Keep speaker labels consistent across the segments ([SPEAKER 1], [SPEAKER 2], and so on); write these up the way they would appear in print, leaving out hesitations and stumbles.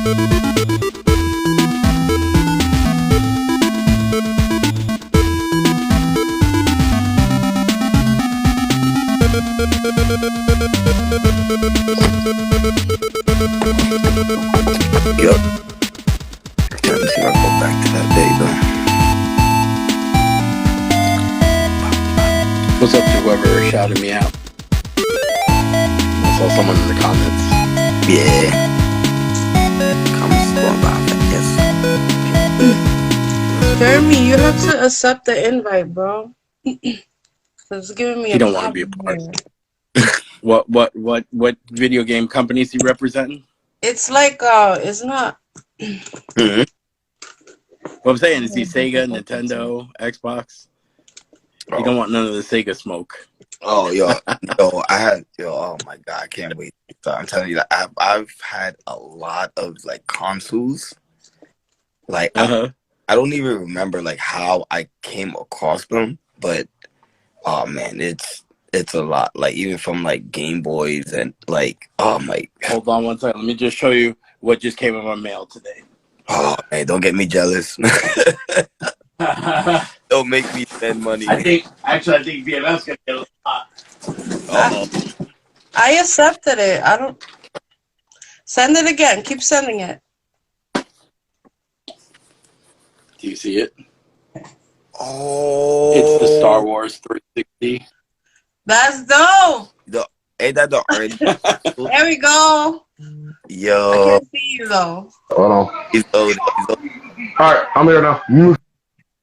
[SPEAKER 1] Yup. Trying to see if I go back to that day though.
[SPEAKER 2] What's up to whoever shouted me out? I saw someone in the comments.
[SPEAKER 1] Yeah. Comments going by, I guess.
[SPEAKER 3] Jeremy, you have to accept the invite, bro. It's giving me
[SPEAKER 2] He don't want to be a part. What video game companies he representing?
[SPEAKER 3] It's like it's not.
[SPEAKER 1] Mm-hmm.
[SPEAKER 2] What I'm saying is he Sega, Nintendo, Xbox. He don't want none of the Sega smoke.
[SPEAKER 1] Oh, oh my God, I can't wait. So I'm telling you that I've had a lot of like consoles. Like I don't even remember like how I came across them, but oh man, it's a lot. Like even from like Game Boys and like oh my.
[SPEAKER 2] Hold on one second. Let me just show you what just came in my mail today.
[SPEAKER 1] Oh, hey, don't get me jealous. Don't make me spend money.
[SPEAKER 2] I think BMF's gonna get a lot.
[SPEAKER 3] I accepted it. I don't. Send it again. Keep sending it.
[SPEAKER 2] Do you see it?
[SPEAKER 1] Oh,
[SPEAKER 2] It's the Star Wars 360.
[SPEAKER 3] That's dope.
[SPEAKER 1] Ain't that the orange?
[SPEAKER 3] There we go.
[SPEAKER 1] Yo,
[SPEAKER 3] I can't see you though.
[SPEAKER 4] Hold on.
[SPEAKER 1] he's old.
[SPEAKER 4] All right, I'm here now.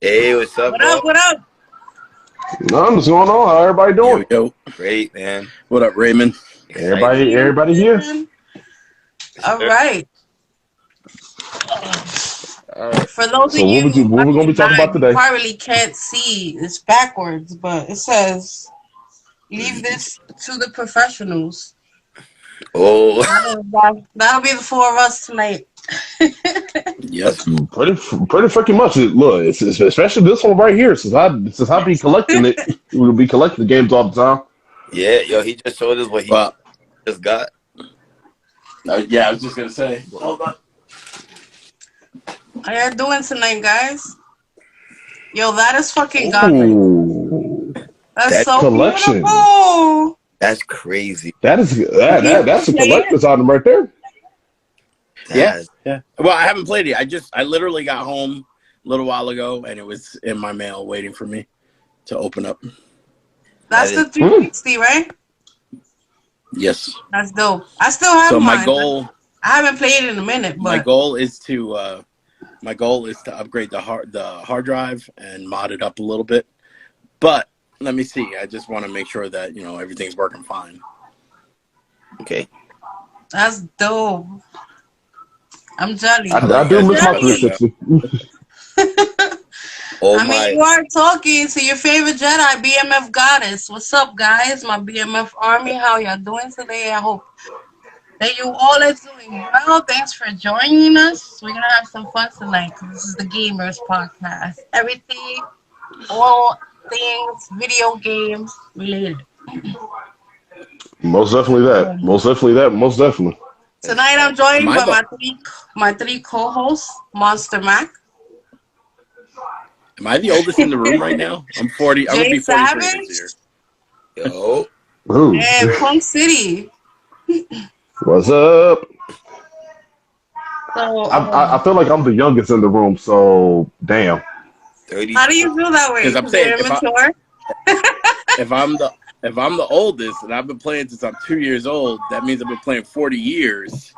[SPEAKER 1] Hey, what's up,
[SPEAKER 3] What up? What up?
[SPEAKER 4] Nothing. What's going on? How everybody doing?
[SPEAKER 2] Yo.
[SPEAKER 1] Great, man.
[SPEAKER 2] What up, Raymond?
[SPEAKER 4] Everybody here?
[SPEAKER 3] All right. For those
[SPEAKER 4] So
[SPEAKER 3] of you
[SPEAKER 4] what we gonna be talking about today?
[SPEAKER 3] you probably can't see. It's backwards, but it says, "Leave this to the professionals."
[SPEAKER 1] Oh,
[SPEAKER 3] That'll be the four of us tonight.
[SPEAKER 2] Yes.
[SPEAKER 4] Pretty freaking much. Look, it's especially this one right here. Since I be collecting it, we'll be collecting the games all the time.
[SPEAKER 1] yeah, yo, he just showed us what he just got.
[SPEAKER 2] Yeah, I was just gonna say. Hold on.
[SPEAKER 3] How y'all doing tonight, guys? Yo, that is fucking godly. That's so
[SPEAKER 4] collection.
[SPEAKER 3] beautiful.
[SPEAKER 1] That's crazy.
[SPEAKER 4] That's a collector's item right there.
[SPEAKER 2] Yeah. Well, I haven't played it. I literally got home a little while ago, and it was in my mail waiting for me to open up.
[SPEAKER 3] That's the 360, right?
[SPEAKER 2] Yes.
[SPEAKER 3] That's dope. I still have mine.
[SPEAKER 2] My goal.
[SPEAKER 3] I haven't played it in a minute, but
[SPEAKER 2] my goal is to upgrade the hard drive and mod it up a little bit. But let me see. I just want to make sure that everything's working fine.
[SPEAKER 1] Okay.
[SPEAKER 3] That's dope. I'm jelly.
[SPEAKER 4] I do miss my 360.
[SPEAKER 3] You are talking to your favorite Jedi, BMF Goddess. What's up, guys? My BMF Army. How y'all doing today? I hope that you all are doing well. Thanks for joining us. We're going to have some fun tonight because this is the Gamers Podcast. Everything, all things, video games related.
[SPEAKER 4] Most definitely that.
[SPEAKER 3] Tonight I'm joined by my three co-hosts, Monster Mac.
[SPEAKER 2] Am I the oldest in the room right now? I'm 40. I'm gonna be 43 this year.
[SPEAKER 1] Yo.
[SPEAKER 3] And PunkCity.
[SPEAKER 4] What's up?
[SPEAKER 3] So,
[SPEAKER 4] I feel like I'm the youngest in the room, so damn.
[SPEAKER 1] 30.
[SPEAKER 3] How do you feel that way?
[SPEAKER 2] Because I'm saying
[SPEAKER 3] immature?
[SPEAKER 2] if I'm the oldest and I've been playing since I'm 2 years old, that means I've been playing 40 years.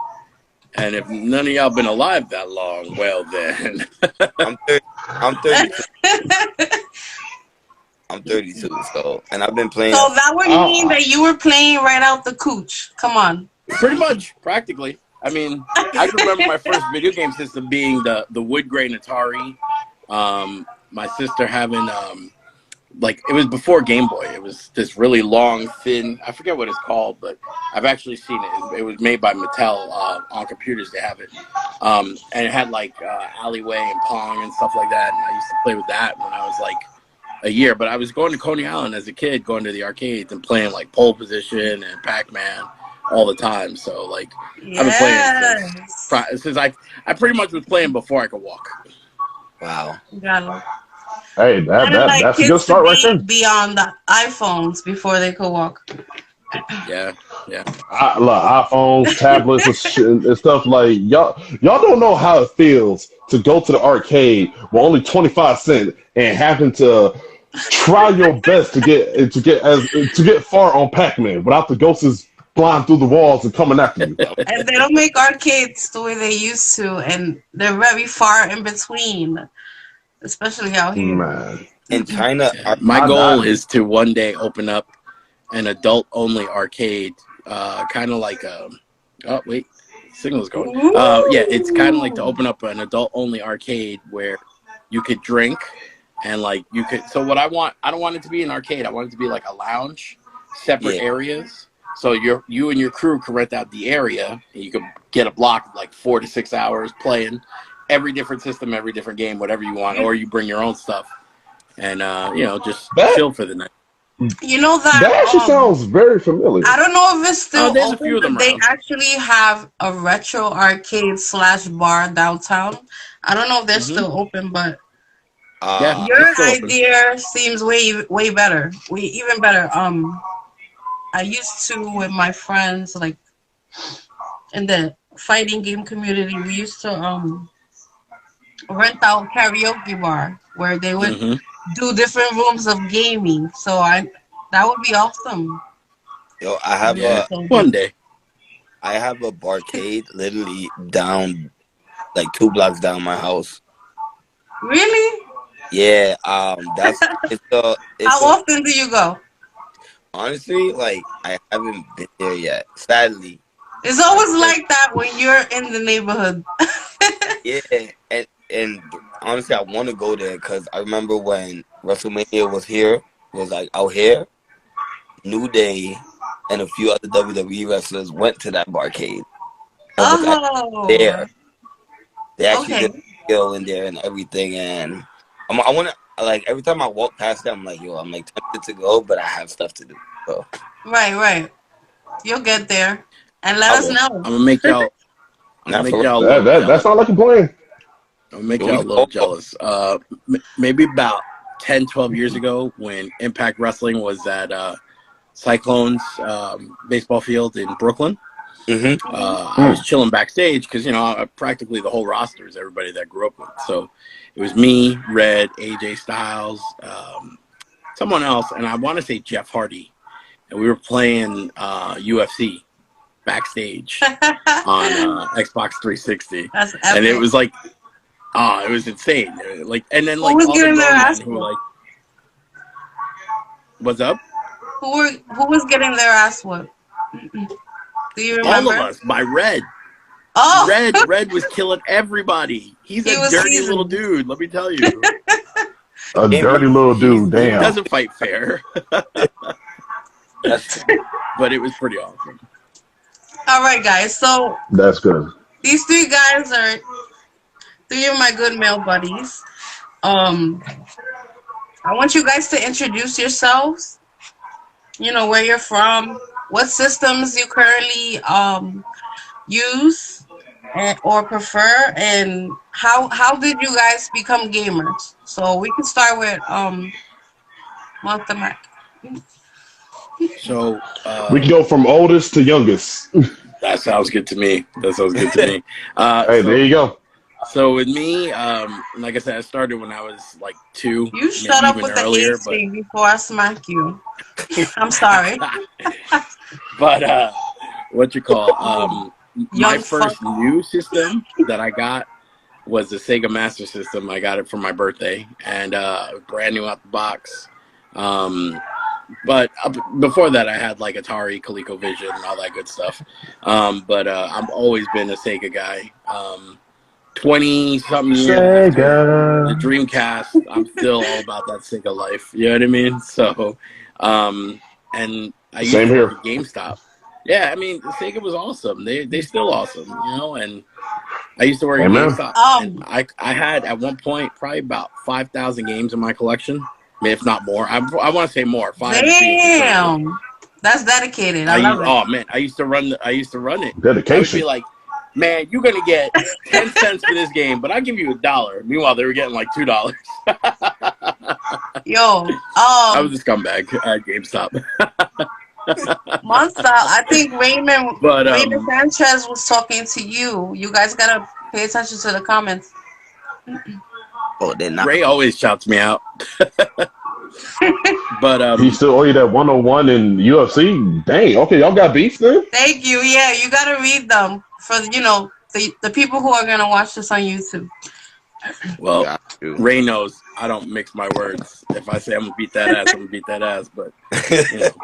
[SPEAKER 2] And if none of y'all been alive that long, well then.
[SPEAKER 1] I'm 32. I'm 32, and I've been playing.
[SPEAKER 3] So that would mean that you were playing right out the cooch. Come on.
[SPEAKER 2] Pretty much, practically. I mean, I can remember my first video game system being the wood grain Atari. My sister having it was before Game Boy. It was this really long, thin. I forget what it's called, but I've actually seen it. It was made by Mattel on computers. They have it, and it had Alleyway and Pong and stuff like that. And I used to play with that when I was a year. But I was going to Coney Island as a kid, going to the arcades and playing Pole Position and Pac-Man all the time. So I've been playing since I pretty much was playing before I could walk.
[SPEAKER 1] Wow.
[SPEAKER 3] Got it.
[SPEAKER 4] Hey,
[SPEAKER 3] Like
[SPEAKER 4] that's a good
[SPEAKER 3] kids
[SPEAKER 4] start right there.
[SPEAKER 3] to be on the iPhones before they could walk.
[SPEAKER 2] Yeah.
[SPEAKER 4] Look, iPhones, tablets, and stuff like y'all don't know how it feels to go to the arcade with only 25 cents and having to try your best to get far on Pac-Man without the ghosts flying through the walls and coming after you.
[SPEAKER 3] And they don't make arcades the way they used to, and they're very far in between, especially out here.
[SPEAKER 4] Man.
[SPEAKER 1] In China,
[SPEAKER 2] my goal is to one day open up an adult-only arcade, kind of like oh wait, signal's going. Yeah, it's kind of like to open up an adult-only arcade where you could drink and like you could. So what I don't want it to be an arcade. I want it to be like a lounge, separate areas. So you and your crew can rent out the area, and you could get a block of like 4 to 6 hours playing every different system, every different game, whatever you want, or you bring your own stuff and just chill for the night.
[SPEAKER 3] You know
[SPEAKER 4] that actually sounds very familiar.
[SPEAKER 3] I don't know if it's still
[SPEAKER 2] there's
[SPEAKER 3] open,
[SPEAKER 2] a few of them
[SPEAKER 3] but they
[SPEAKER 2] around.
[SPEAKER 3] actually have a retro arcade / bar downtown. I don't know if they're still open, but your idea seems way better, even better. I used to, with my friends, like in the fighting game community, we used to rent out karaoke bar where they would do different rooms of gaming. So that would be awesome.
[SPEAKER 1] Yo, I have
[SPEAKER 2] one day.
[SPEAKER 1] I have a barcade literally down, like 2 blocks down my house.
[SPEAKER 3] Really?
[SPEAKER 1] Yeah. How
[SPEAKER 3] often do you go?
[SPEAKER 1] Honestly, like I haven't been there yet. Sadly.
[SPEAKER 3] It's always like that when you're in the neighborhood.
[SPEAKER 1] Yeah, and honestly, I want to go there because I remember when WrestleMania was like out here, New Day and a few other WWE wrestlers went to that barcade. There. They actually did a deal in there and everything, and I want to, like, every time I walk past them, I'm like, yo, I'm like tempted to go, but I have stuff to do. So.
[SPEAKER 3] Right. You'll get there and let us know.
[SPEAKER 2] I'm gonna make y'all.
[SPEAKER 4] That's not like a plan.
[SPEAKER 2] I'll make y'all a little jealous. Maybe about 10, 12 years ago when Impact Wrestling was at Cyclones baseball field in Brooklyn. I was chilling backstage because, practically the whole roster is everybody that I grew up with. So it was me, Red, AJ Styles, someone else, and I want to say Jeff Hardy. And we were playing UFC backstage on Xbox 360.
[SPEAKER 3] That's epic.
[SPEAKER 2] And it was like, it was insane. Like, and then like
[SPEAKER 3] who was
[SPEAKER 2] all
[SPEAKER 3] getting
[SPEAKER 2] the
[SPEAKER 3] their ass
[SPEAKER 2] who were like, what's up?
[SPEAKER 3] Who was getting their ass whooped? Do you remember?
[SPEAKER 2] All of us by Red.
[SPEAKER 3] Oh,
[SPEAKER 2] Red was killing everybody. He's a dirty little dude. Let me tell you.
[SPEAKER 4] A dirty little dude. Damn.
[SPEAKER 2] He doesn't fight fair. But it was pretty awesome.
[SPEAKER 3] All right, guys. So
[SPEAKER 4] that's good.
[SPEAKER 3] These 3 guys are 3 of my good male buddies. I want you guys to introduce yourselves. Where you're from, what systems you currently use or prefer, and how did you guys become gamers? So we can start with Monsta Mac.
[SPEAKER 2] So
[SPEAKER 4] we can go from oldest to youngest.
[SPEAKER 2] That sounds good to me.
[SPEAKER 4] Hey, there you go.
[SPEAKER 2] So with me, like I said, I started when I was like 2.
[SPEAKER 3] You shut up with the hate thing before I smack you. I'm sorry.
[SPEAKER 2] But my first new system that I got was the Sega Master System. I got it for my birthday, and brand new out the box. But before that, I had like Atari, ColecoVision, and all that good stuff. But I've always been a Sega guy. 20-something years after the Dreamcast, I'm still all about that Sega life. You know what I mean? So, and I used to work at GameStop. Yeah, I mean, Sega was awesome. They still awesome, and I used to work at GameStop. And I had, at one point, probably about 5,000 games in my collection. I mean, if not more. I want to say more.
[SPEAKER 3] Damn. That's dedicated. I love it.
[SPEAKER 2] Oh, man. I used to run it.
[SPEAKER 4] Dedication.
[SPEAKER 2] I would be like, man, you're gonna get 10 cents for this game, but I'll give you $1. Meanwhile, they were getting like $2.
[SPEAKER 3] Yo,
[SPEAKER 2] I was a scumbag at GameStop.
[SPEAKER 3] Monsta, I think Raymond
[SPEAKER 2] But
[SPEAKER 3] Sanchez was talking to you. You guys gotta pay attention to the comments.
[SPEAKER 1] Oh, they're not.
[SPEAKER 2] Ray always shouts me out. But
[SPEAKER 4] he still owe you that 101 in UFC. Dang. Okay, y'all got beef then.
[SPEAKER 3] Thank you. Yeah, you gotta read them for the people who are gonna watch this on YouTube.
[SPEAKER 2] Well, Ray knows I don't mix my words. If I say I'm gonna beat that ass, I'm gonna beat that ass. But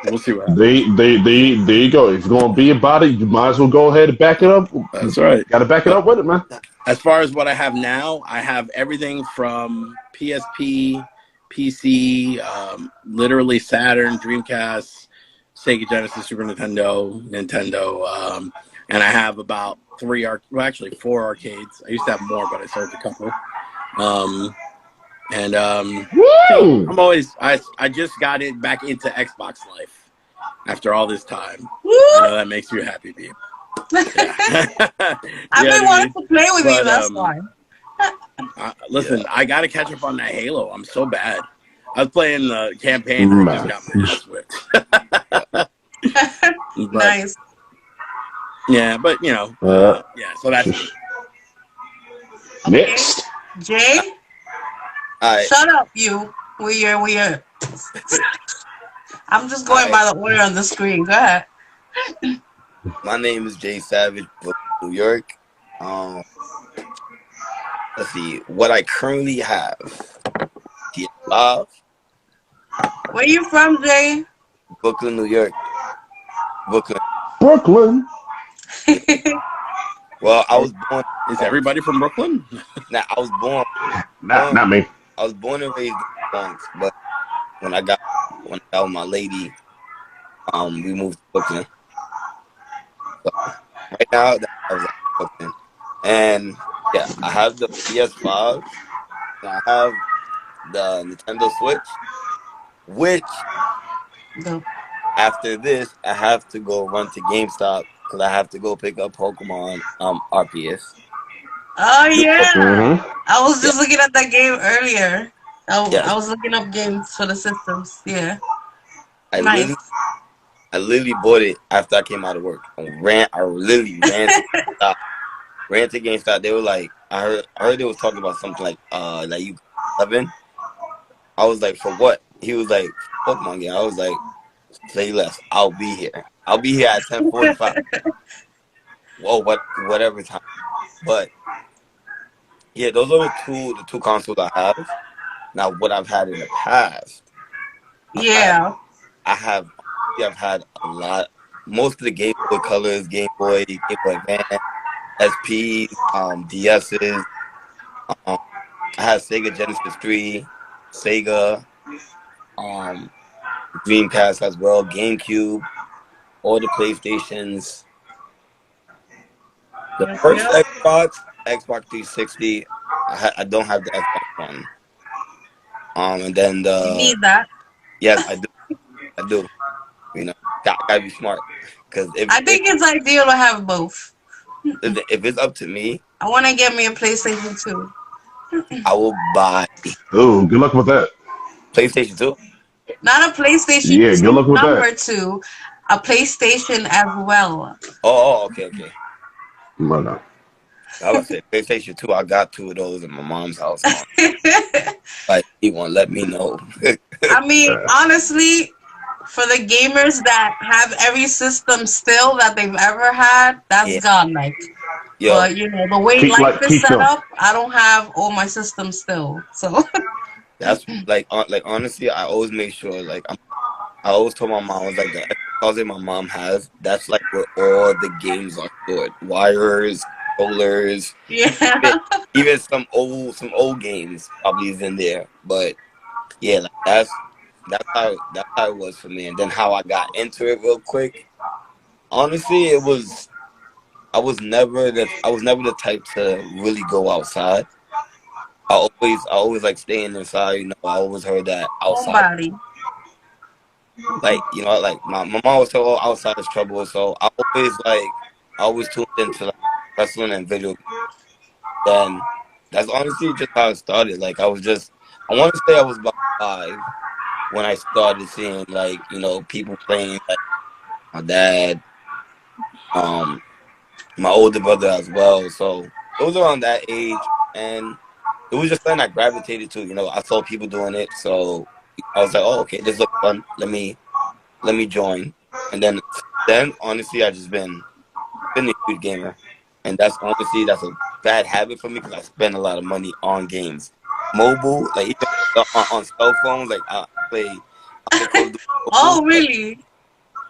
[SPEAKER 2] we'll see what happens.
[SPEAKER 4] There you go. If you're gonna be about it, you might as well go ahead and back it up.
[SPEAKER 2] That's right.
[SPEAKER 4] Got to back it up with it, man.
[SPEAKER 2] As far as what I have now, I have everything from PSP, PC, literally Saturn, Dreamcast, Sega Genesis, Super Nintendo, and I have about 4 arcades. I used to have more, but I sold a couple. I just got it back into Xbox life after all this time. I know that makes you happy, babe. Yeah.
[SPEAKER 3] I've been wanting to play with you. That's why.
[SPEAKER 2] Listen, I got to catch up on that Halo. I'm so bad. I was playing the campaign and I just got my ass whipped.
[SPEAKER 3] Nice.
[SPEAKER 2] Yeah, but so that's me.
[SPEAKER 4] Next.
[SPEAKER 3] Jay? Shut up, you. We are. I'm just going by the order on the screen. Go ahead.
[SPEAKER 1] My name is Jay Saavage, New York. Let's see what I currently have. PS5.
[SPEAKER 3] Where you from, Jay?
[SPEAKER 1] Brooklyn, New York.
[SPEAKER 4] Brooklyn.
[SPEAKER 1] Well, I was born.
[SPEAKER 2] Is everybody from Brooklyn?
[SPEAKER 1] Nah, I was born.
[SPEAKER 4] Not me.
[SPEAKER 1] I was born and raised in the Bronx, but when I got with my lady, we moved to Brooklyn. So right now, I was in Brooklyn, and yeah, I have the PS5, and I have the Nintendo Switch, which after this, I have to go run to GameStop because I have to go pick up Pokemon RPS.
[SPEAKER 3] Oh yeah, I was just looking at that game earlier. I was looking up games for the systems. Yeah,
[SPEAKER 1] I literally bought it after I came out of work. I literally ran to GameStop. Ran to GameStop. They were like, I heard they was talking about something like you 11. I was like, for what? He was like, Pokemon game. I was like, say less. I'll be here. I'll be here at 10:45. Whoa, whatever time. But yeah, those are the two consoles I have. Now, what I've had in the past.
[SPEAKER 3] Yeah.
[SPEAKER 1] I've had a lot. Most of the Game Boy Colors, Game Boy Advance, SP, DS's. I had Sega Genesis 3, Sega, Dreamcast as well, GameCube, all the PlayStations. The first Xbox 360. I don't have the Xbox One. And then
[SPEAKER 3] you need that.
[SPEAKER 1] Yes, I do. Gotta be smart. Because
[SPEAKER 3] I think it's ideal to have both.
[SPEAKER 1] If it's up to me,
[SPEAKER 3] I want to get me a PlayStation 2.
[SPEAKER 1] I will buy.
[SPEAKER 4] Oh, good luck with that.
[SPEAKER 1] PlayStation 2?
[SPEAKER 3] Not a PlayStation 2
[SPEAKER 4] good luck with
[SPEAKER 3] number
[SPEAKER 4] that.
[SPEAKER 3] 2, a PlayStation as well.
[SPEAKER 1] Oh, okay.
[SPEAKER 4] Right on.
[SPEAKER 1] I would say PlayStation 2. I got 2 of those in my mom's house. Like, he won't let me know.
[SPEAKER 3] I mean, honestly, for the gamers that have every system still that they've ever had, that's godlike. But the way life is set up, I don't have all my systems still. So
[SPEAKER 1] that's like honestly, I always make sure I always told my mom, I was like, the closet my mom has, that's like where all the games are stored. Wires, controllers, even some old games probably is in there. But yeah, that's how it was for me. And then how I got into it real quick. Honestly, I was never the type to really go outside. I always like staying inside. I always heard that outside. My mom always told, outside is trouble. So I always tuned into wrestling and video. Then that's honestly just how it started. Like I want to say I was about 5 when I started seeing like people playing, like my dad, my older brother as well. So it was around that age, and it was just something I gravitated to. I saw people doing it, so I was like, "Oh, okay, this looks fun. Let me join." And then honestly, I just been a huge gamer, and that's a bad habit for me because I spend a lot of money on games, mobile, like even on cell phones. Like I play Call of Duty
[SPEAKER 3] Oh,
[SPEAKER 1] mobile.
[SPEAKER 3] really?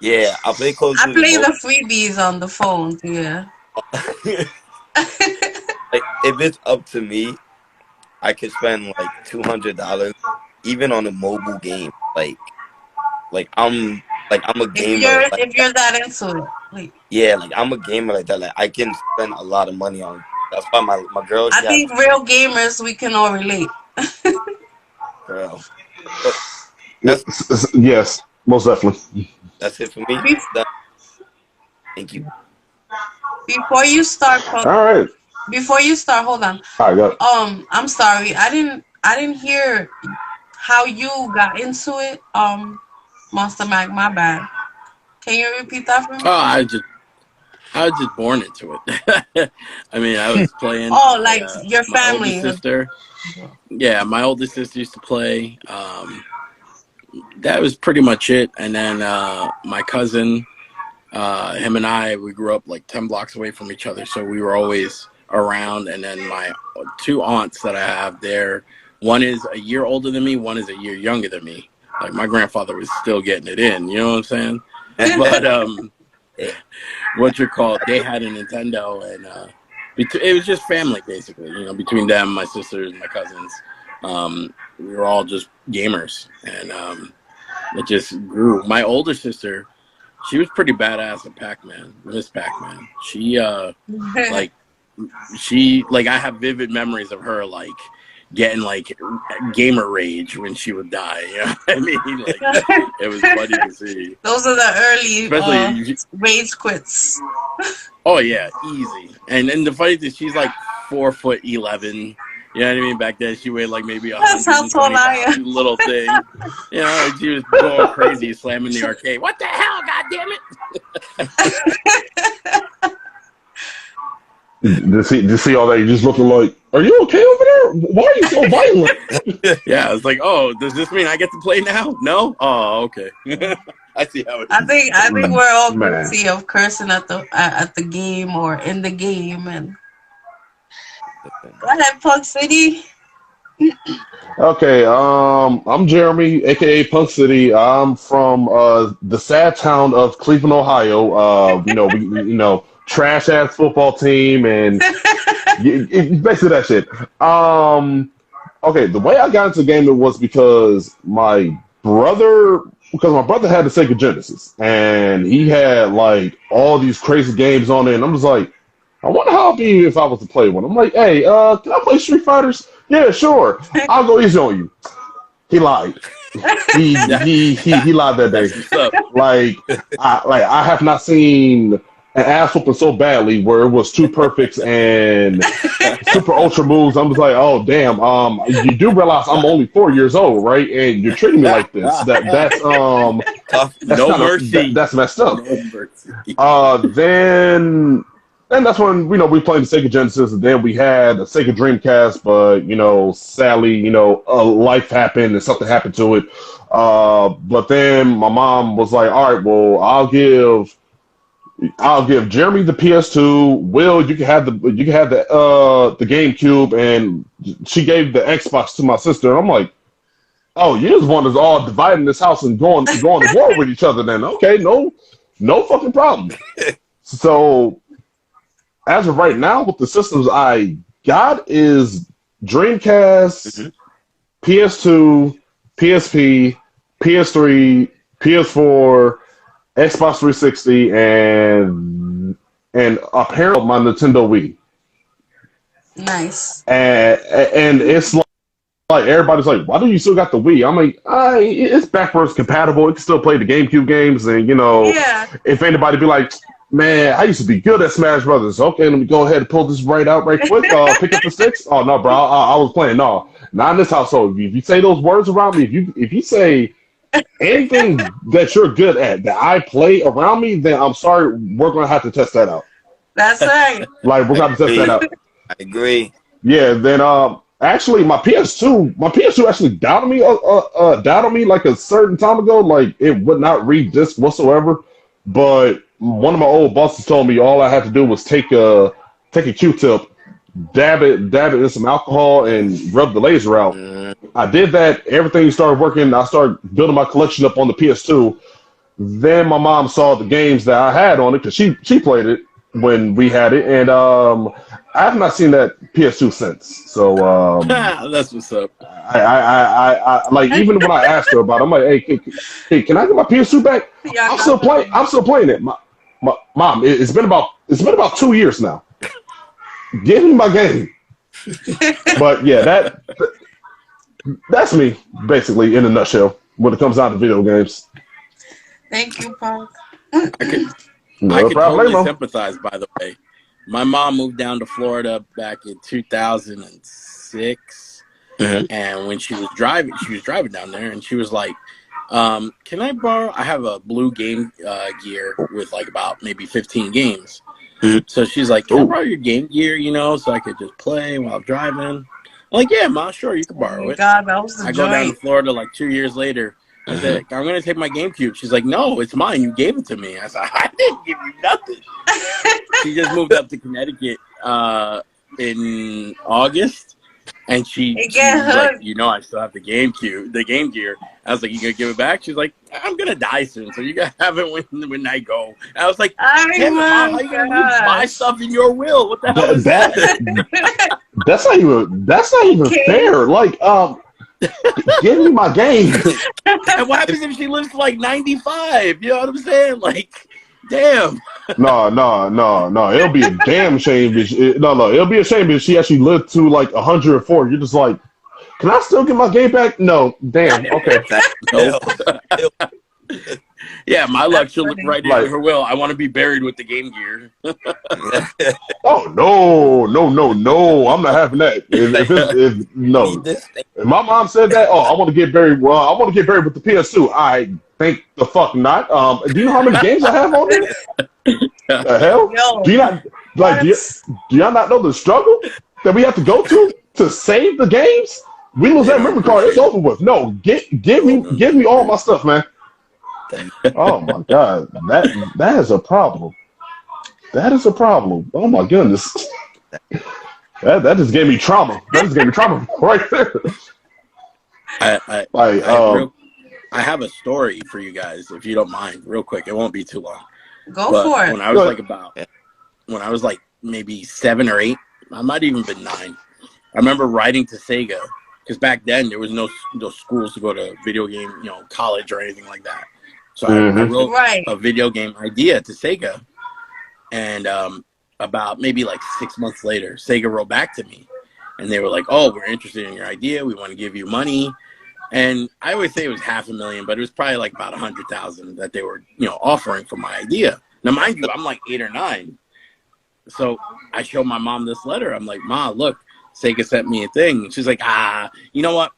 [SPEAKER 1] Yeah, I play Call of
[SPEAKER 3] I
[SPEAKER 1] Duty
[SPEAKER 3] play
[SPEAKER 1] mobile.
[SPEAKER 3] the freebies on the phones. Yeah.
[SPEAKER 1] Like if it's up to me, I could spend like $200 even on a mobile game. I'm a gamer like
[SPEAKER 3] If you're that into it, like,
[SPEAKER 1] yeah, like I'm a gamer like that. Like I can spend a lot of money on. That's why my girl,
[SPEAKER 3] I
[SPEAKER 1] she has
[SPEAKER 3] think real gamers we can all relate.
[SPEAKER 1] girl. But that's
[SPEAKER 4] Yes, most definitely.
[SPEAKER 1] that's it for me.
[SPEAKER 3] Be-
[SPEAKER 1] Done. Thank you.
[SPEAKER 3] Before you start,
[SPEAKER 4] All right.
[SPEAKER 3] hold on.
[SPEAKER 4] All right, got it.
[SPEAKER 3] I'm sorry. I didn't hear how you got into it. Monster Mac, my bad. Can you repeat that for me?
[SPEAKER 2] Oh, I was just born into it. I mean, I was playing.
[SPEAKER 3] Oh, like your
[SPEAKER 2] My older
[SPEAKER 3] family.
[SPEAKER 2] sister. Yeah, my older sister used to play. That was pretty much it. And then my cousin, him and we grew up like 10 blocks away from each other, so we were always around. And then my 2 aunts that I have there, one is a year older than me, one is a year younger than me. Like my grandfather was still getting it in, you know what I'm saying? But they had a Nintendo, and it was just family basically, between them, my sisters, my cousins. We were all just gamers, and it just grew. My older sister, she was pretty badass at Pac-Man, Miss Pac-Man. She I have vivid memories of her like getting like gamer rage when she would die. You know what I mean? Like it was funny to see.
[SPEAKER 3] Those are the early
[SPEAKER 2] Especially
[SPEAKER 3] rage quits.
[SPEAKER 2] Oh yeah, easy. And the funny thing, she's like 4'11". You know what I mean? Back then, she weighed like maybe
[SPEAKER 3] That's how tall I
[SPEAKER 2] 120
[SPEAKER 3] am.
[SPEAKER 2] little thing. And she was going crazy, slamming the arcade. What the hell? God damn it!
[SPEAKER 4] To see all that, you just looking like, are you okay over there? Why are you so violent?
[SPEAKER 2] Yeah, I was like, oh, does this mean I get to play now? No? Oh, okay. I see how it is.
[SPEAKER 3] I think we're all
[SPEAKER 4] Man.
[SPEAKER 3] guilty of cursing at the game or in the game. And go ahead, PunkCity.
[SPEAKER 4] Okay, I'm Jeremy, aka PunkCity. I'm from the sad town of Cleveland, Ohio. We trash ass football team, and basically that shit. Okay, the way I got into gaming was because my brother had the Sega Genesis, and he had like all these crazy games on it, and I'm just like, I wonder how it'd be if I was to play one. I'm like, hey, can I play Street Fighters? Yeah, sure. I'll go easy on you. He lied. He lied that day.
[SPEAKER 2] That's what's up.
[SPEAKER 4] I have not seen an ass whooping so badly where it was 2 perfects and super ultra moves. I'm just like, oh damn. You do realize I'm only 4 years old, right? And you're treating me like this. That's
[SPEAKER 2] No mercy.
[SPEAKER 4] That's messed up.
[SPEAKER 2] No mercy.
[SPEAKER 4] Then that's when we played the Sega Genesis, and then we had a Sega Dreamcast, but sadly, life happened and something happened to it. But then my mom was like, "All right, well, I'll give Jeremy the PS2. Will, you can have the GameCube," and she gave the Xbox to my sister. And I'm like, "Oh, you just want us all dividing this house and going to war with each other? Then okay, no fucking problem." So, as of right now, with the systems I got is Dreamcast, PS2, PSP, PS3, PS4, Xbox 360, and apparently my Nintendo Wii.
[SPEAKER 3] Nice.
[SPEAKER 4] And it's like everybody's like, why do you still got the Wii? I'm like, it's backwards compatible. It can still play the GameCube games, and
[SPEAKER 3] Yeah.
[SPEAKER 4] if anybody be like, Man, I used to be good at Smash Brothers. Okay, let me go ahead and pull this right out right quick. Pick up the sticks. Oh no, bro, I was playing. No, not in this household. If you say those words around me, if you say anything that you're good at that I play around me, then I'm sorry, we're gonna have to test that out.
[SPEAKER 3] That's right.
[SPEAKER 4] Like we're gonna have to test that out.
[SPEAKER 1] I agree.
[SPEAKER 4] Yeah. Then actually, my PS2 actually doubted me like a certain time ago. Like it would not read disc whatsoever. But one of my old bosses told me all I had to do was take a Q-tip, dab it in some alcohol, and rub the laser out. I did that. Everything started working. I started building my collection up on the PS2. Then my mom saw the games that I had on it because she played it when we had it, and I have not seen that PS2 since. So
[SPEAKER 2] that's what's up.
[SPEAKER 4] I like even when I asked her about it, I'm like, hey, can I get my PS2 back?
[SPEAKER 3] Yeah,
[SPEAKER 4] I'm still playing it. Mom, it's been about 2 years now. Give me my game. But yeah, that's me basically in a nutshell when it comes down to video games.
[SPEAKER 3] Thank you, Punk.
[SPEAKER 2] I could totally sympathize, by the way. My mom moved down to Florida back in 2006. And when she was driving down there, and she was like, can I borrow? I have a blue game gear with like about maybe 15 games. So she's like, can I borrow your game gear, so I could just play while driving? I'm like, yeah, Ma, sure, you can borrow it.
[SPEAKER 3] God, that was the
[SPEAKER 2] I go down to Florida like 2 years later. I said, I'm going to take my GameCube. She's like, no, it's mine. You gave it to me. I said, I didn't give you nothing. She just moved up to Connecticut in August. And she was like, I still have the game gear. I was like, you going to give it back? She's like, I'm going to die soon, so you got to have it when I go. And I was like, damn, Mom, how you going to buy stuff in your will? What the hell is that?
[SPEAKER 4] That's not even fair. Like, give me my game.
[SPEAKER 2] And what happens if she lives to like 95? You know what I'm saying? Like, damn.
[SPEAKER 4] No. It'll be a damn shame. It'll be a shame if she actually lived to like 104. You're just like, can I still get my game back? No. Damn. Okay.
[SPEAKER 2] No. Yeah, my luck, she'll look right in her will. I want to be buried with the game gear.
[SPEAKER 4] Oh no! I'm not having that. If my mom said that, I want to get buried. Well, I want to get buried with the PS2. I think the fuck not. Do you know how many games I have on there? The hell?
[SPEAKER 3] Yo,
[SPEAKER 4] do you not do y'all not know the struggle that we have to go to save the games? We lose that memory card, it's over with. No, give me all my stuff, man. Oh my god, that is a problem. That is a problem. Oh my goodness, that just gave me trauma. That just gave me trauma right there.
[SPEAKER 2] I have a story for you guys, if you don't mind, real quick. It won't be too long.
[SPEAKER 3] Go for it.
[SPEAKER 2] When I was like maybe 7 or 8, I might have even been 9. I remember writing to Sega because back then there was no schools to go to video game, college or anything like that. So I wrote a video game idea to Sega, and about maybe like 6 months later, Sega wrote back to me, and they were like, "Oh, we're interested in your idea. We want to give you money." And I always say it was $500,000, but it was probably like about $100,000 that they were, offering for my idea. Now, mind you, I'm like 8 or 9, so I showed my mom this letter. I'm like, "Ma, look, Sega sent me a thing." She's like, you know what?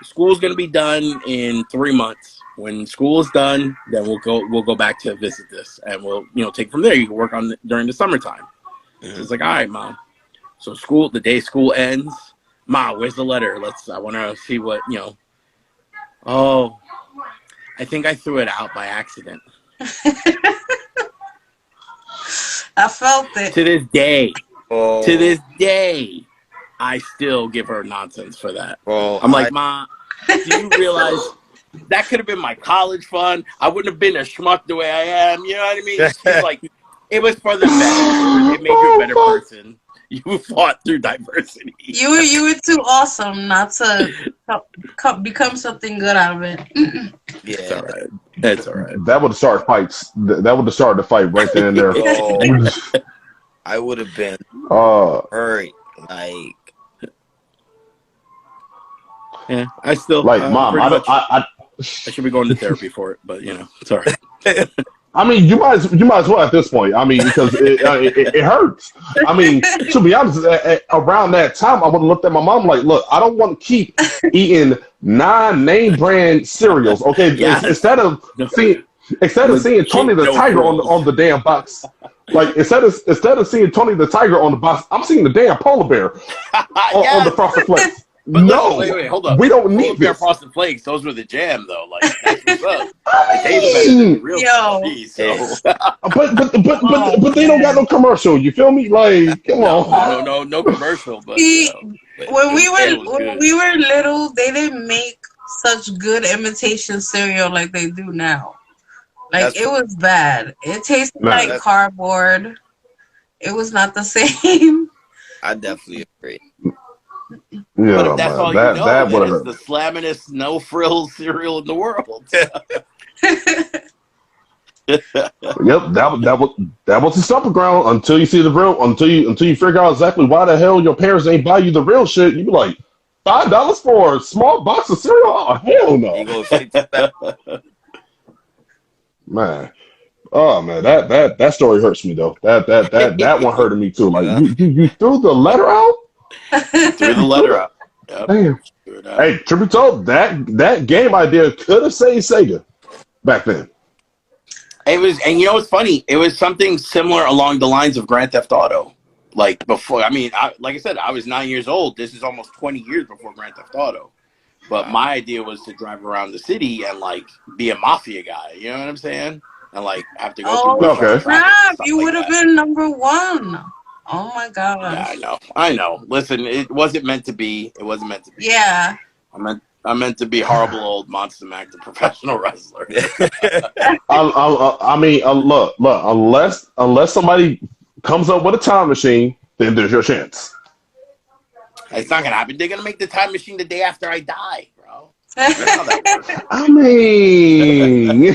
[SPEAKER 2] School's gonna be done in 3 months. When school is done, then we'll go back to visit this, and we'll take from there. You can work on during the summertime. It's like, all right, Mom. So the day school ends, Ma, where's the letter? I want to see what Oh, I think I threw it out by accident.
[SPEAKER 3] I felt it.
[SPEAKER 2] To this day, I still give her nonsense for that. I'm like, Ma, do you realize that could have been my college fund? I wouldn't have been a schmuck the way I am. You know what I mean? She's like, it was for the better. It made you a better person. You fought through diversity.
[SPEAKER 3] You were too awesome not to become something good out of it.
[SPEAKER 1] Yeah,
[SPEAKER 2] it's all right. That's all right.
[SPEAKER 4] That would have started fights. That would have started the fight right there and there.
[SPEAKER 1] I would have been hurt. Like,
[SPEAKER 2] yeah, I still
[SPEAKER 4] Mom. I
[SPEAKER 2] should be going to therapy for it, but it's all right.
[SPEAKER 4] I mean, you might as well at this point. I mean, because it hurts. I mean, to be honest, around that time, I would have looked at my mom like, "Look, I don't want to keep eating non-name brand cereals. Okay,
[SPEAKER 2] Yes.
[SPEAKER 4] instead of seeing Tony the Tiger on the damn box, like instead of seeing Tony the Tiger on the box, I'm seeing the damn polar bear on the Frosted Flakes.
[SPEAKER 2] But
[SPEAKER 4] no,
[SPEAKER 2] listen, wait, hold up.
[SPEAKER 4] We don't need this.
[SPEAKER 2] Frosted Flakes, those were the jam, though. Like, that's what's up. It tastes better than the real stuff.
[SPEAKER 4] But they don't got no commercial. You feel me? Like, come on.
[SPEAKER 2] No commercial. But
[SPEAKER 3] when we were little, they didn't make such good imitation cereal like they do now. Like, it was bad. It tasted like cardboard. It was not the same.
[SPEAKER 1] I definitely agree.
[SPEAKER 4] Yeah,
[SPEAKER 2] but if that's all that, you know, then it's the slamminest, no frills cereal in the world.
[SPEAKER 4] Yep, that was the stomping ground until you see the real, until you figure out exactly why the hell your parents ain't buy you the real shit. You be like, $5 for a small box of cereal? Oh, hell no.
[SPEAKER 1] You go straight to that.
[SPEAKER 4] Man. Oh man, that story hurts me though. That one hurted me too. Like you threw the letter out?
[SPEAKER 2] Threw the letter out. Yep.
[SPEAKER 4] Damn. Hey, truth be told, that game idea could have saved Sega back then.
[SPEAKER 2] It was, and you know what's funny? It was something similar along the lines of Grand Theft Auto. Like before, I mean, like I said, I was 9 years old. This is almost 20 years before Grand Theft Auto. But my idea was to drive around the city and like be a mafia guy. You know what I'm saying? And like have to go through.
[SPEAKER 3] Okay. Crap! You would have been number one. Oh my god.
[SPEAKER 2] Yeah, I know. Listen, it wasn't meant to be. It wasn't meant to be.
[SPEAKER 3] Yeah.
[SPEAKER 2] I meant to be horrible old Monsta Mac, the professional wrestler.
[SPEAKER 4] I mean, look, unless somebody comes up with a time machine, then there's your chance.
[SPEAKER 2] It's not gonna happen. They're gonna make the time machine the day after I die, bro.
[SPEAKER 4] I mean,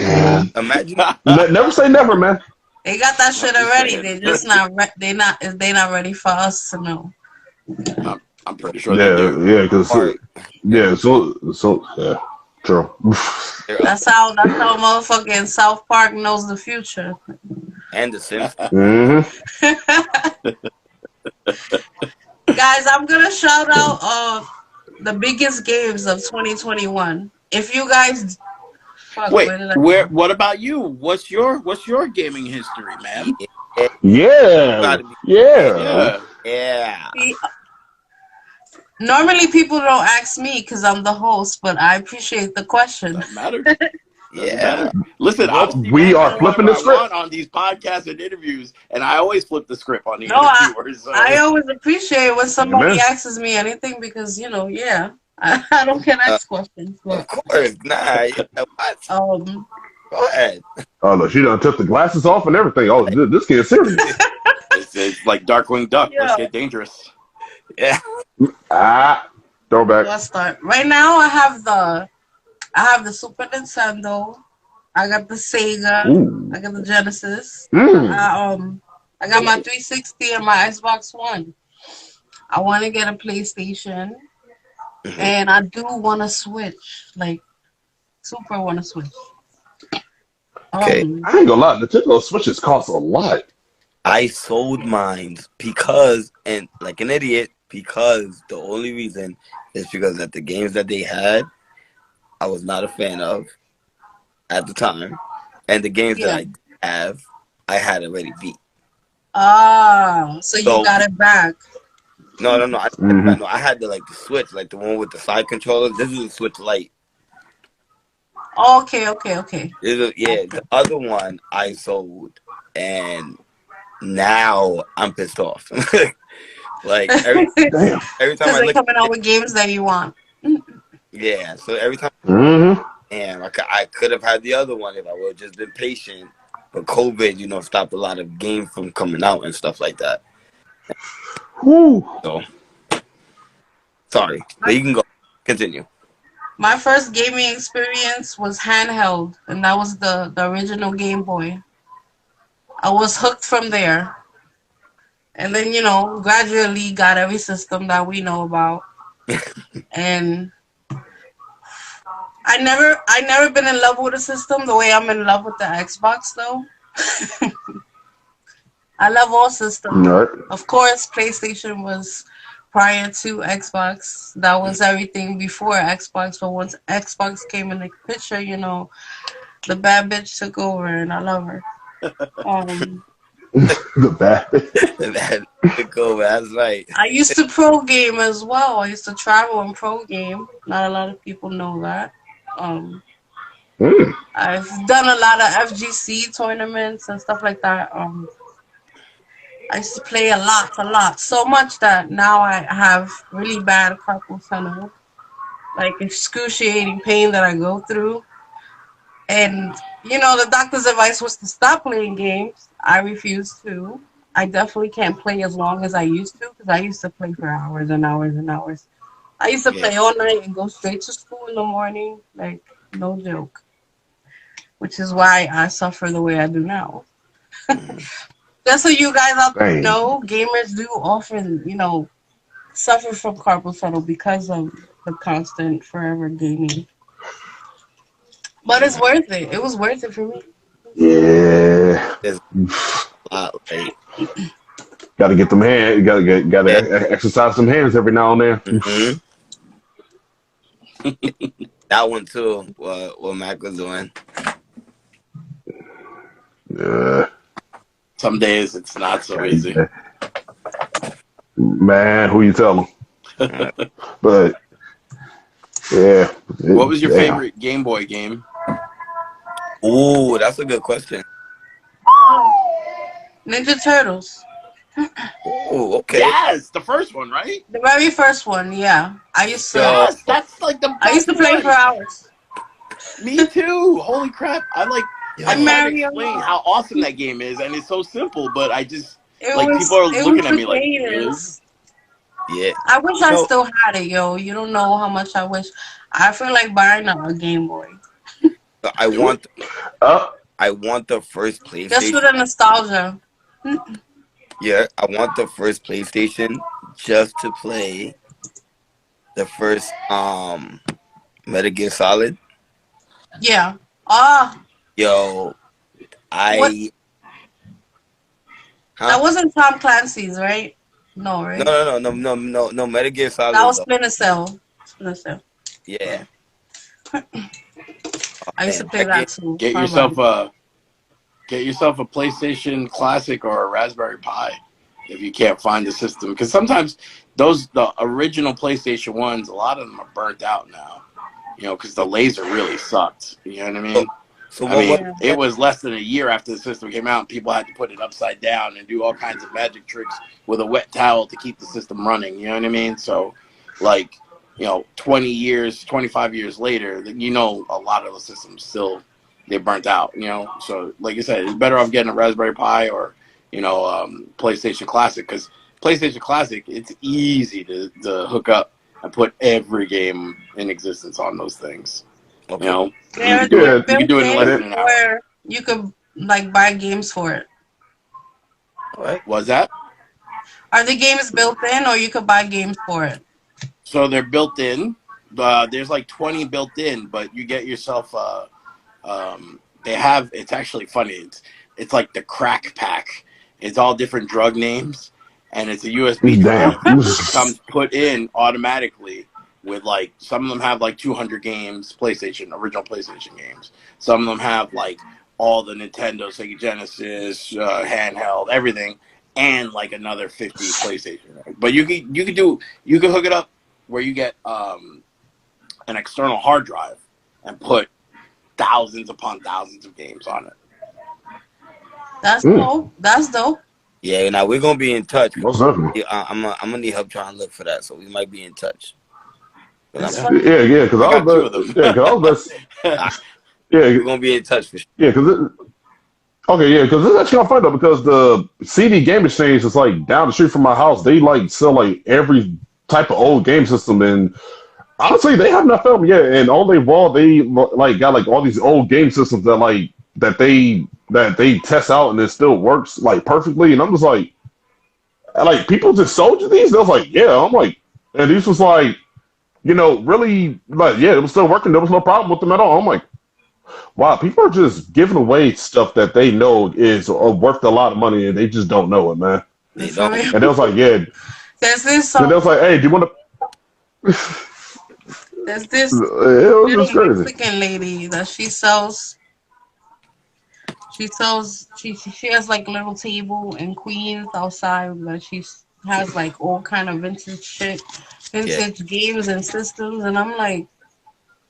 [SPEAKER 1] imagine.
[SPEAKER 4] Never say never, man.
[SPEAKER 3] They got that shit already. They just not. They not ready for us to know.
[SPEAKER 2] I'm pretty sure they do.
[SPEAKER 4] Yeah, because so yeah, true.
[SPEAKER 3] That's how motherfucking South Park knows the future.
[SPEAKER 1] And the Sims.
[SPEAKER 3] Guys, I'm gonna shout out the biggest games of 2021. If you guys
[SPEAKER 2] what about you? What's your gaming history, man?
[SPEAKER 4] Yeah.
[SPEAKER 3] Normally people don't ask me because I'm the host, but I appreciate the question.
[SPEAKER 2] Doesn't matter. Yeah. Listen,
[SPEAKER 4] we are flipping the script
[SPEAKER 2] on these podcasts and interviews, and I always flip the script on the
[SPEAKER 3] interviewers. So. I always appreciate when somebody asks me anything because, you know, I don't get asked questions. But.
[SPEAKER 1] Of course, what? Go ahead.
[SPEAKER 4] Oh no, she done took the glasses off and everything. Oh, this kid's serious.
[SPEAKER 2] It's like Darkwing Duck. Let's get dangerous.
[SPEAKER 1] Yeah.
[SPEAKER 4] Throwback.
[SPEAKER 3] Let's start. Right now, I have the Super Nintendo. I got the Sega.
[SPEAKER 4] Ooh.
[SPEAKER 3] I got the Genesis. I got my 360 and my Xbox One. I want to get a PlayStation, and I do want to switch. Like, super want to switch.
[SPEAKER 1] Okay.
[SPEAKER 4] I ain't gonna lie. Nintendo Switches cost a lot.
[SPEAKER 1] I sold mine because, and like an idiot, because the only reason is because that the games that they had, I was not a fan of at the time, and the games that I had already beat.
[SPEAKER 3] So you got it back.
[SPEAKER 1] No. I had the Switch, like the one with the side controller. This is the Switch Lite.
[SPEAKER 3] Okay.
[SPEAKER 1] The other one I sold, and now I'm pissed off. Like every time I look,
[SPEAKER 3] coming out with games that you want.
[SPEAKER 1] Yeah, so every time, and I could have had the other one if I would have just been patient. But COVID, stopped a lot of games from coming out and stuff like that.
[SPEAKER 4] Woo.
[SPEAKER 1] So sorry, but you can go continue.
[SPEAKER 3] My first gaming experience was handheld, and that was the original Game Boy. I was hooked from there. And then, gradually got every system that we know about. And I never been in love with a system the way I'm in love with the Xbox though. I love all systems.
[SPEAKER 4] Right.
[SPEAKER 3] Of course, PlayStation was prior to Xbox. That was everything before Xbox. But once Xbox came in the picture, the bad bitch took over, and I love her.
[SPEAKER 4] The bad.
[SPEAKER 1] That go. That's right.
[SPEAKER 3] I used to pro game as well. I used to travel and pro game. Not a lot of people know that. I've done a lot of FGC tournaments and stuff like that. I used to play a lot, so much that now I have really bad carpal tunnel, like excruciating pain that I go through. And the doctor's advice was to stop playing games. I refuse to. I definitely can't play as long as I used to because I used to play for hours and hours and hours. I used to play all night and go straight to school in the morning, like no joke. Which is why I suffer the way I do now. Just so you guys out there know, gamers do often, suffer from carpal tunnel because of the constant forever gaming. But it's worth it. It was worth it for me.
[SPEAKER 4] Yeah.
[SPEAKER 1] There's a lot, right?
[SPEAKER 4] Got to get them hands. Got to exercise some hands every now and then.
[SPEAKER 1] Mm-hmm. That one too. What Mac was doing.
[SPEAKER 4] Yeah.
[SPEAKER 2] Some days it's not so easy.
[SPEAKER 4] Man, who you telling? But yeah.
[SPEAKER 2] What was your favorite Game Boy game?
[SPEAKER 1] Ooh, that's a good question.
[SPEAKER 3] Ninja Turtles.
[SPEAKER 1] Oh, okay.
[SPEAKER 2] Yes, the first one, right?
[SPEAKER 3] The very first one, yeah. I used to.
[SPEAKER 2] Yes, that's like the.
[SPEAKER 3] I used to play for hours.
[SPEAKER 2] Me too. Holy crap! I'm trying to explain how awesome that game is, and it's so simple. But people are looking at me like, really?
[SPEAKER 1] Yeah.
[SPEAKER 3] I wish I still had it, yo. You don't know how much I wish. I feel like buying a Game Boy.
[SPEAKER 1] I want the first PlayStation.
[SPEAKER 3] Just for the nostalgia.
[SPEAKER 1] Yeah, I want the first PlayStation just to play the first Metal Gear Solid.
[SPEAKER 3] Yeah.
[SPEAKER 1] Yo,
[SPEAKER 3] That wasn't Tom Clancy's, right? No, right?
[SPEAKER 1] No. Metal Gear Solid.
[SPEAKER 3] That was Splinter Cell.
[SPEAKER 1] Yeah.
[SPEAKER 3] I used to play that too.
[SPEAKER 2] Get yourself a PlayStation Classic or a Raspberry Pi if you can't find the system, because sometimes the original PlayStation ones, a lot of them are burnt out now. Because the laser really sucked. You know what I mean? It was less than a year after the system came out, and people had to put it upside down and do all kinds of magic tricks with a wet towel to keep the system running. You know what I mean? So, 20 years, 25 years later, a lot of the systems still, they burnt out, So, like you said, it's better off getting a Raspberry Pi or, PlayStation Classic, because PlayStation Classic, it's easy to hook up and put every game in existence on those things.
[SPEAKER 1] Okay.
[SPEAKER 2] You can do it in less than an hour.
[SPEAKER 3] Where you could buy games for it.
[SPEAKER 1] What
[SPEAKER 2] was that?
[SPEAKER 3] Are the games built in, or you could buy games for it?
[SPEAKER 2] So they're built in. There's 20 built in, but you get yourself. It's actually funny. It's like the crack pack. It's all different drug names, and it's a USB drive. It comes put in automatically with some of them have 200 games, original PlayStation games. Some of them have all the Nintendo, Sega Genesis, handheld, everything, and another 50 PlayStation. But you can hook it up where you get an external hard drive and put thousands upon thousands of games on it.
[SPEAKER 3] That's dope. That's dope.
[SPEAKER 1] Yeah, now we're gonna be in touch.
[SPEAKER 4] Most definitely.
[SPEAKER 1] I'm gonna need help trying to look for that, so we might be in touch.
[SPEAKER 4] Because I was
[SPEAKER 1] we're gonna be in touch for sure.
[SPEAKER 4] Yeah, because because it's actually kind of fun though, because the CD Game Exchange is down the street from my house. They sell every type of old game system, and honestly, they have not found them yet. And on their wall, they got all these old game systems that they test out, and it still works perfectly. And I'm just people just sold you these? They was yeah. I'm and these was really, like, yeah, it was still working. There was no problem with them at all. I'm like, wow, people are just giving away stuff that they know is worth a lot of money, and they just don't know it, man.
[SPEAKER 1] They
[SPEAKER 3] For
[SPEAKER 1] don't.
[SPEAKER 3] real.
[SPEAKER 4] And they was like, yeah.
[SPEAKER 3] There's this
[SPEAKER 4] And they was like, hey, do you want to?
[SPEAKER 3] there's this
[SPEAKER 4] It was
[SPEAKER 3] little
[SPEAKER 4] just crazy.
[SPEAKER 3] Mexican lady that she has like a little table in Queens outside that she has like all kind of vintage shit, vintage games and systems, and I'm like,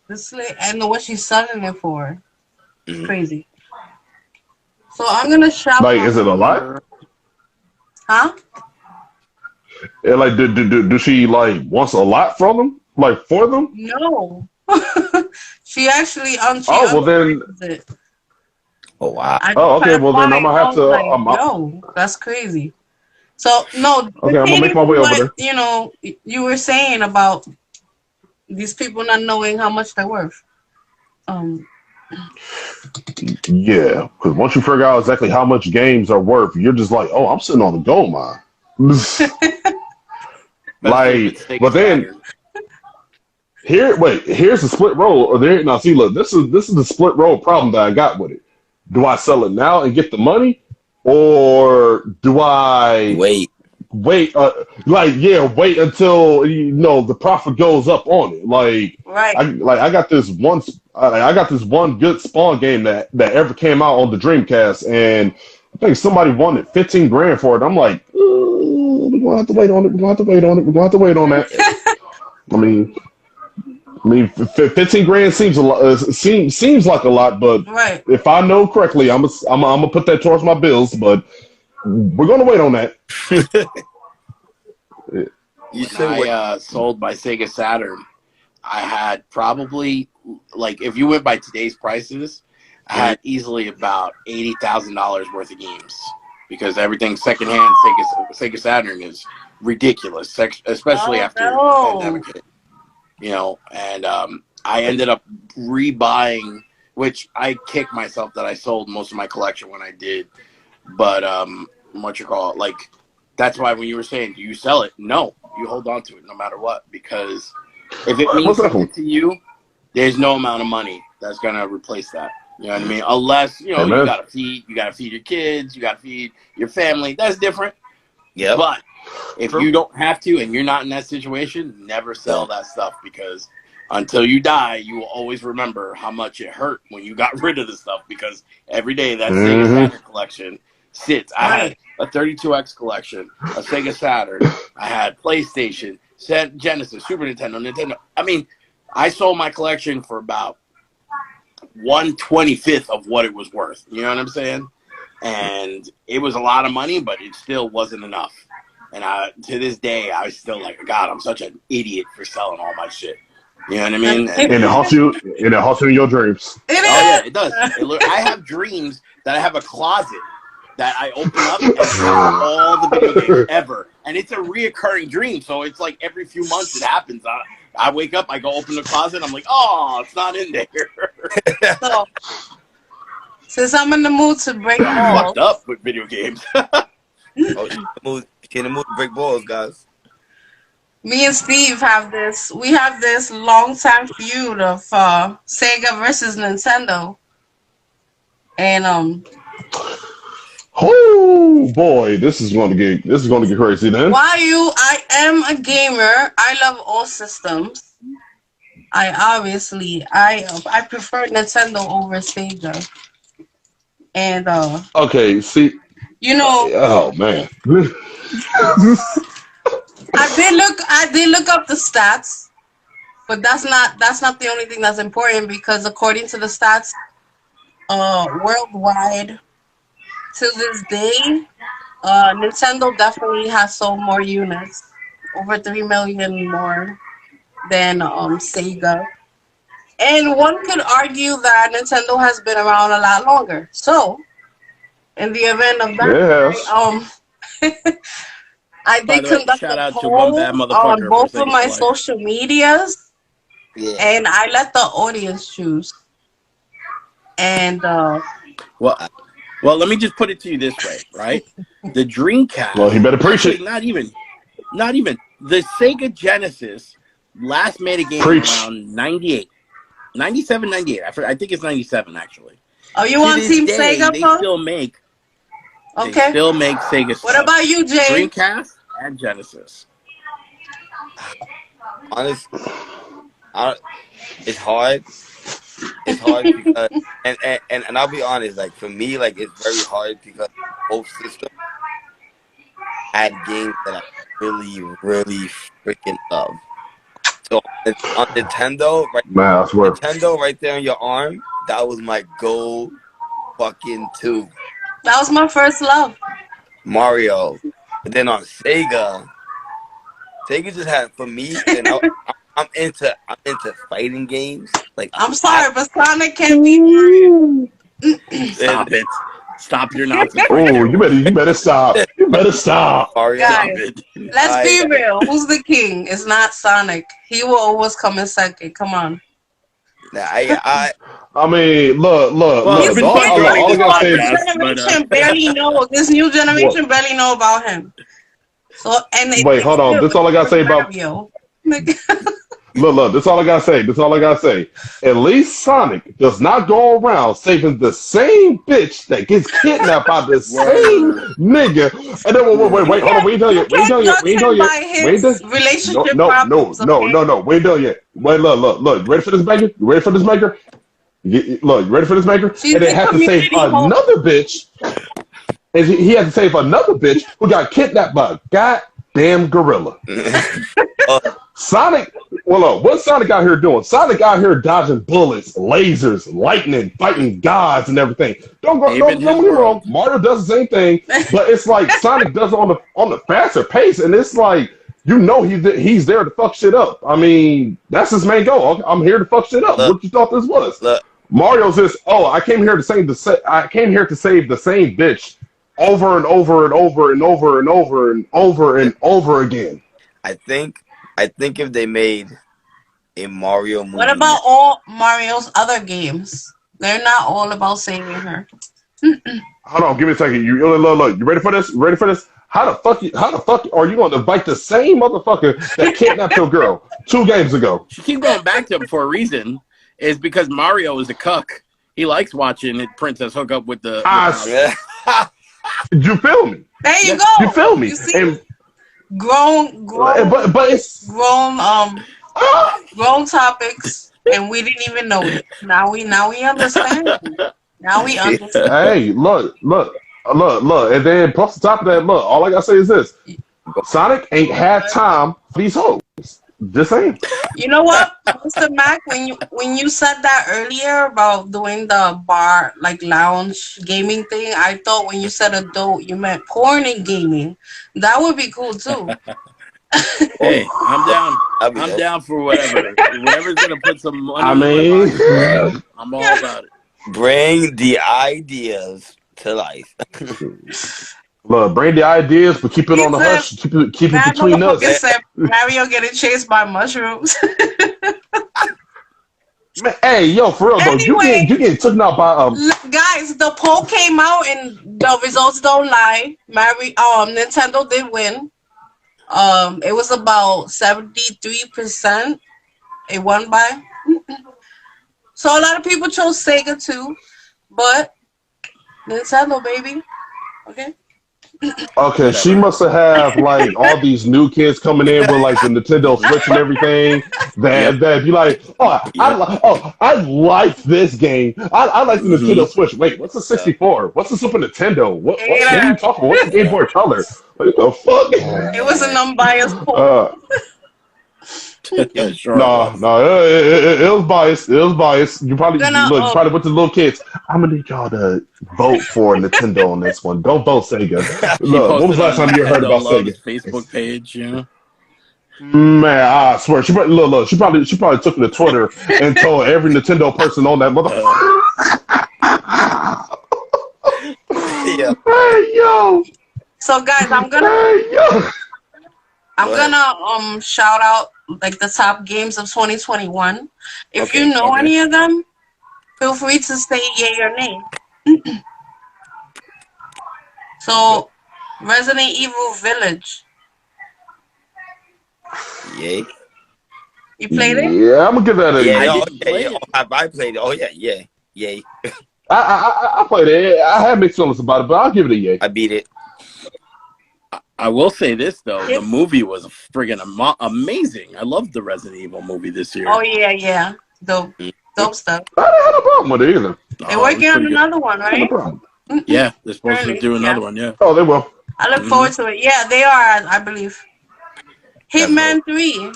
[SPEAKER 3] I know what she's selling it for. It's crazy. So I'm gonna shout
[SPEAKER 4] Like,
[SPEAKER 3] out
[SPEAKER 4] is it a
[SPEAKER 3] to
[SPEAKER 4] lot?
[SPEAKER 3] her. Huh?
[SPEAKER 4] And like, do she like wants a lot from them? Like for them?
[SPEAKER 3] No. She actually she
[SPEAKER 4] Oh well, then.
[SPEAKER 3] underprices it.
[SPEAKER 1] Oh wow.
[SPEAKER 3] I
[SPEAKER 4] Oh,
[SPEAKER 3] just
[SPEAKER 4] okay.
[SPEAKER 3] passed
[SPEAKER 4] Well, then
[SPEAKER 3] by
[SPEAKER 4] I'm
[SPEAKER 3] and
[SPEAKER 4] gonna
[SPEAKER 3] I
[SPEAKER 4] have
[SPEAKER 3] was
[SPEAKER 4] to.
[SPEAKER 3] like, yo, that's crazy. So no,
[SPEAKER 4] Okay, I'm gonna make
[SPEAKER 3] pertaining
[SPEAKER 4] my
[SPEAKER 3] to
[SPEAKER 4] way over
[SPEAKER 3] what
[SPEAKER 4] there.
[SPEAKER 3] you were saying about these people not knowing how much they're worth.
[SPEAKER 4] Yeah, because once you figure out exactly how much games are worth, you're just like, oh, I'm sitting on the gold mine. Like, but then here's the split roll. Or there now, see, look, this is the split roll problem that I got with it. Do I sell it now and get the money, or do I
[SPEAKER 1] Wait.
[SPEAKER 4] wait? Wait until the profit goes up on it. Like,
[SPEAKER 3] Right.
[SPEAKER 4] I got this one. I got this one good Spawn game that ever came out on the Dreamcast, and I think somebody wanted 15 grand for it. I'm like, we're gonna have to wait on it. We're gonna have to wait on it. We're gonna have to wait on that. I mean, 15 grand seems a lot. Seems like a lot, but
[SPEAKER 3] Right.
[SPEAKER 4] if I know correctly, I'm gonna put that towards my bills. But we're gonna wait on that.
[SPEAKER 1] You
[SPEAKER 2] When
[SPEAKER 1] should wait.
[SPEAKER 2] I sold my Sega Saturn, I had probably, like, if you went by today's prices, I had easily about $80,000 worth of games, because everything secondhand Sega Saturn is ridiculous, especially after the pandemic hit. And I ended up rebuying, which I kicked myself that I sold most of my collection when I did. But like, that's why when you were saying, do you sell it? No, you hold on to it no matter what, because if it means something to you, there's no amount of money that's gonna replace that. You know what I mean? Unless you gotta feed your kids, you gotta feed your family. That's different.
[SPEAKER 1] Yeah.
[SPEAKER 2] But if you don't have to and you're not in that situation, never sell that stuff, because until you die, you will always remember how much it hurt when you got rid of the stuff, because every day that Sega Saturn collection sits. I had a 32X collection, a Sega Saturn. I had PlayStation, Genesis, Super Nintendo. I mean, I sold my collection for about 1/25 of what it was worth. You know what I'm saying? And it was a lot of money, but it still wasn't enough. And to this day, I was still like, God, I'm such an idiot for selling all my shit. You know what I mean?
[SPEAKER 4] And it haunts you in your dreams.
[SPEAKER 2] It does. I have dreams that I have a closet that I open up and have all the video games ever. And it's a reoccurring dream. So it's like every few months it happens. I wake up, I go open the closet, I'm like, oh, it's not in there.
[SPEAKER 3] So, since I'm in the mood to break balls,
[SPEAKER 2] fucked up with video games.
[SPEAKER 1] She's in the mood to break balls, guys.
[SPEAKER 3] me and Steve have this. We have this long time feud of Sega versus Nintendo, and
[SPEAKER 4] Oh boy, this is going to get crazy then.
[SPEAKER 3] I am a gamer. I love all systems. I prefer Nintendo over Sega, and
[SPEAKER 4] Okay, see. Oh man.
[SPEAKER 3] I did look up the stats, but that's not the only thing that's important, because according to the stats, worldwide to this day, Nintendo definitely has sold more units, over 3 million more than Sega. And one could argue that Nintendo has been around a lot longer. So, in the event of that, I did conduct a poll on both of my social medias, and I let the audience choose. And
[SPEAKER 2] well, let me just put it to you this way, right? The Dreamcast.
[SPEAKER 4] Well, he better preach it.
[SPEAKER 2] Not even the Sega Genesis last made a game around 98. 97, 98. I think it's 97 actually.
[SPEAKER 3] Are you on Team Sega,
[SPEAKER 2] they
[SPEAKER 3] Punk?
[SPEAKER 2] still make.
[SPEAKER 3] Okay.
[SPEAKER 2] They still make Sega stuff.
[SPEAKER 3] What about you, Jay?
[SPEAKER 2] Dreamcast and Genesis.
[SPEAKER 1] Honestly, it's hard. It's hard because and I'll be honest, like for me, like it's very hard because both systems had games that I really, really freaking love. So on Nintendo, Nintendo right there on your arm, that was my go fucking 2.
[SPEAKER 3] That was my first love.
[SPEAKER 1] Mario. But then on Sega just had, for me, you know, I'm into fighting games. Like
[SPEAKER 3] I'm sorry, but Sonic can't be Mario.
[SPEAKER 2] Stop it. Stop your nonsense.
[SPEAKER 4] Oh, you better stop. You better stop.
[SPEAKER 1] Mario.
[SPEAKER 3] Guys, let's be real. Who's the king? It's not Sonic. He will always come in second. Come on.
[SPEAKER 1] I
[SPEAKER 4] mean, look. All I gotta say is
[SPEAKER 3] this new generation barely know about him. So
[SPEAKER 4] wait, hold on. This all I gotta say about
[SPEAKER 3] Mario.
[SPEAKER 4] Look, that's all I gotta say. At least Sonic does not go around saving the same bitch that gets kidnapped by the same nigga. And then wait, hold on, we ain't done yet.
[SPEAKER 3] Relationship
[SPEAKER 4] No, we ain't done yet. Wait, look, ready for this maker? You ready for this maker? Look, you ready for this maker? And it has to save another bitch. And he has to save another bitch who got kidnapped by a goddamn gorilla. Sonic, what's Sonic out here doing? Sonic out here dodging bullets, lasers, lightning, fighting gods and everything. Don't get me wrong. Mario does the same thing, but it's like Sonic does it on the faster pace, and it's like he's there to fuck shit up. I mean, that's his main goal. I'm here to fuck shit up. What you thought this was? Mario's just I came here to save the same bitch over and over and over and over and over and over and over again.
[SPEAKER 1] I think if they made a Mario movie.
[SPEAKER 3] What about all Mario's other games? They're not all about saving her.
[SPEAKER 4] Hold on, give me a second. You ready for this? How the fuck are you going to invite the same motherfucker that kidnapped your girl 2 games ago?
[SPEAKER 2] She keep going back to him for a reason. Is because Mario is a cuck. He likes watching Princess hook up with the.
[SPEAKER 4] You feel me?
[SPEAKER 3] There you go.
[SPEAKER 4] You feel me?
[SPEAKER 3] You see? Grown,
[SPEAKER 4] but it's
[SPEAKER 3] grown topics, and we didn't even know it. Now we understand. Now we understand.
[SPEAKER 4] Hey, look, and then plus the top of that, look. All I gotta say is this: Sonic ain't had time for these hoes. Just saying.
[SPEAKER 3] You know what, Mr. Mac? When you said that earlier about doing the bar like lounge gaming thing, I thought when you said adult, you meant porn and gaming. That would be cool too.
[SPEAKER 2] Hey, I'm down. I'm down for whatever. Whatever's gonna put some money.
[SPEAKER 4] I mean,
[SPEAKER 2] I'm all about it.
[SPEAKER 1] Bring the ideas to life.
[SPEAKER 4] Look, bring the ideas, but keep it on the hush. Keep it between us.
[SPEAKER 3] Said Mario getting chased by mushrooms.
[SPEAKER 4] Man, hey, yo, for real though, you getting taken out by
[SPEAKER 3] Guys, the poll came out and the results don't lie. Nintendo did win. It was about 73%. It won by. So a lot of people chose Sega too, but Nintendo, baby. Okay.
[SPEAKER 4] Okay, she must have like all these new kids coming in with like the Nintendo Switch and everything. That be like, I like this game. I like the Nintendo Switch. Wait, what's the 64? What's the Super Nintendo? What are you talking about? What's the Game Boy Color? What the fuck?
[SPEAKER 3] It was an unbiased poll.
[SPEAKER 2] Yeah, sure.
[SPEAKER 4] No, it was biased. It was biased. You probably you probably went to the little kids. I'm gonna need y'all to vote for Nintendo on this one. Don't vote Sega. Look, when was the last time you heard about Sega?
[SPEAKER 2] Facebook page, yeah.
[SPEAKER 4] Man, I swear, she probably took to Twitter and told every Nintendo person on that motherfucker.
[SPEAKER 1] Yeah.
[SPEAKER 4] Hey yo.
[SPEAKER 3] So guys, I'm gonna shout out like the top games of 2021. If you know any of them, feel free to say yay or nay. So, Resident Evil Village.
[SPEAKER 1] Yay.
[SPEAKER 3] You played it?
[SPEAKER 4] Yeah, I'm gonna give that a.
[SPEAKER 1] Yeah,
[SPEAKER 2] I
[SPEAKER 1] oh,
[SPEAKER 2] didn't
[SPEAKER 1] yeah,
[SPEAKER 2] play
[SPEAKER 1] yeah.
[SPEAKER 2] it.
[SPEAKER 1] Oh, have I played it? Oh yeah, yeah, yay.
[SPEAKER 4] I played it. I had mixed feelings about it, but I'll give it a yay.
[SPEAKER 1] I beat it.
[SPEAKER 2] I will say this though,
[SPEAKER 3] Yep.
[SPEAKER 2] the movie was friggin' amazing. I loved the Resident Evil movie this year.
[SPEAKER 3] Oh yeah. Dope stuff.
[SPEAKER 4] I didn't have a problem with it either.
[SPEAKER 3] They're
[SPEAKER 2] Oh, it was
[SPEAKER 3] working on
[SPEAKER 2] pretty good.
[SPEAKER 3] another one,
[SPEAKER 4] I had no
[SPEAKER 3] right?
[SPEAKER 4] problem.
[SPEAKER 2] Yeah, they're supposed to
[SPEAKER 3] Apparently,
[SPEAKER 2] do another
[SPEAKER 3] yeah.
[SPEAKER 2] one. Yeah.
[SPEAKER 4] Oh, they will.
[SPEAKER 3] I look forward to it. Yeah, they are, I believe.
[SPEAKER 1] That's
[SPEAKER 3] Hitman 3.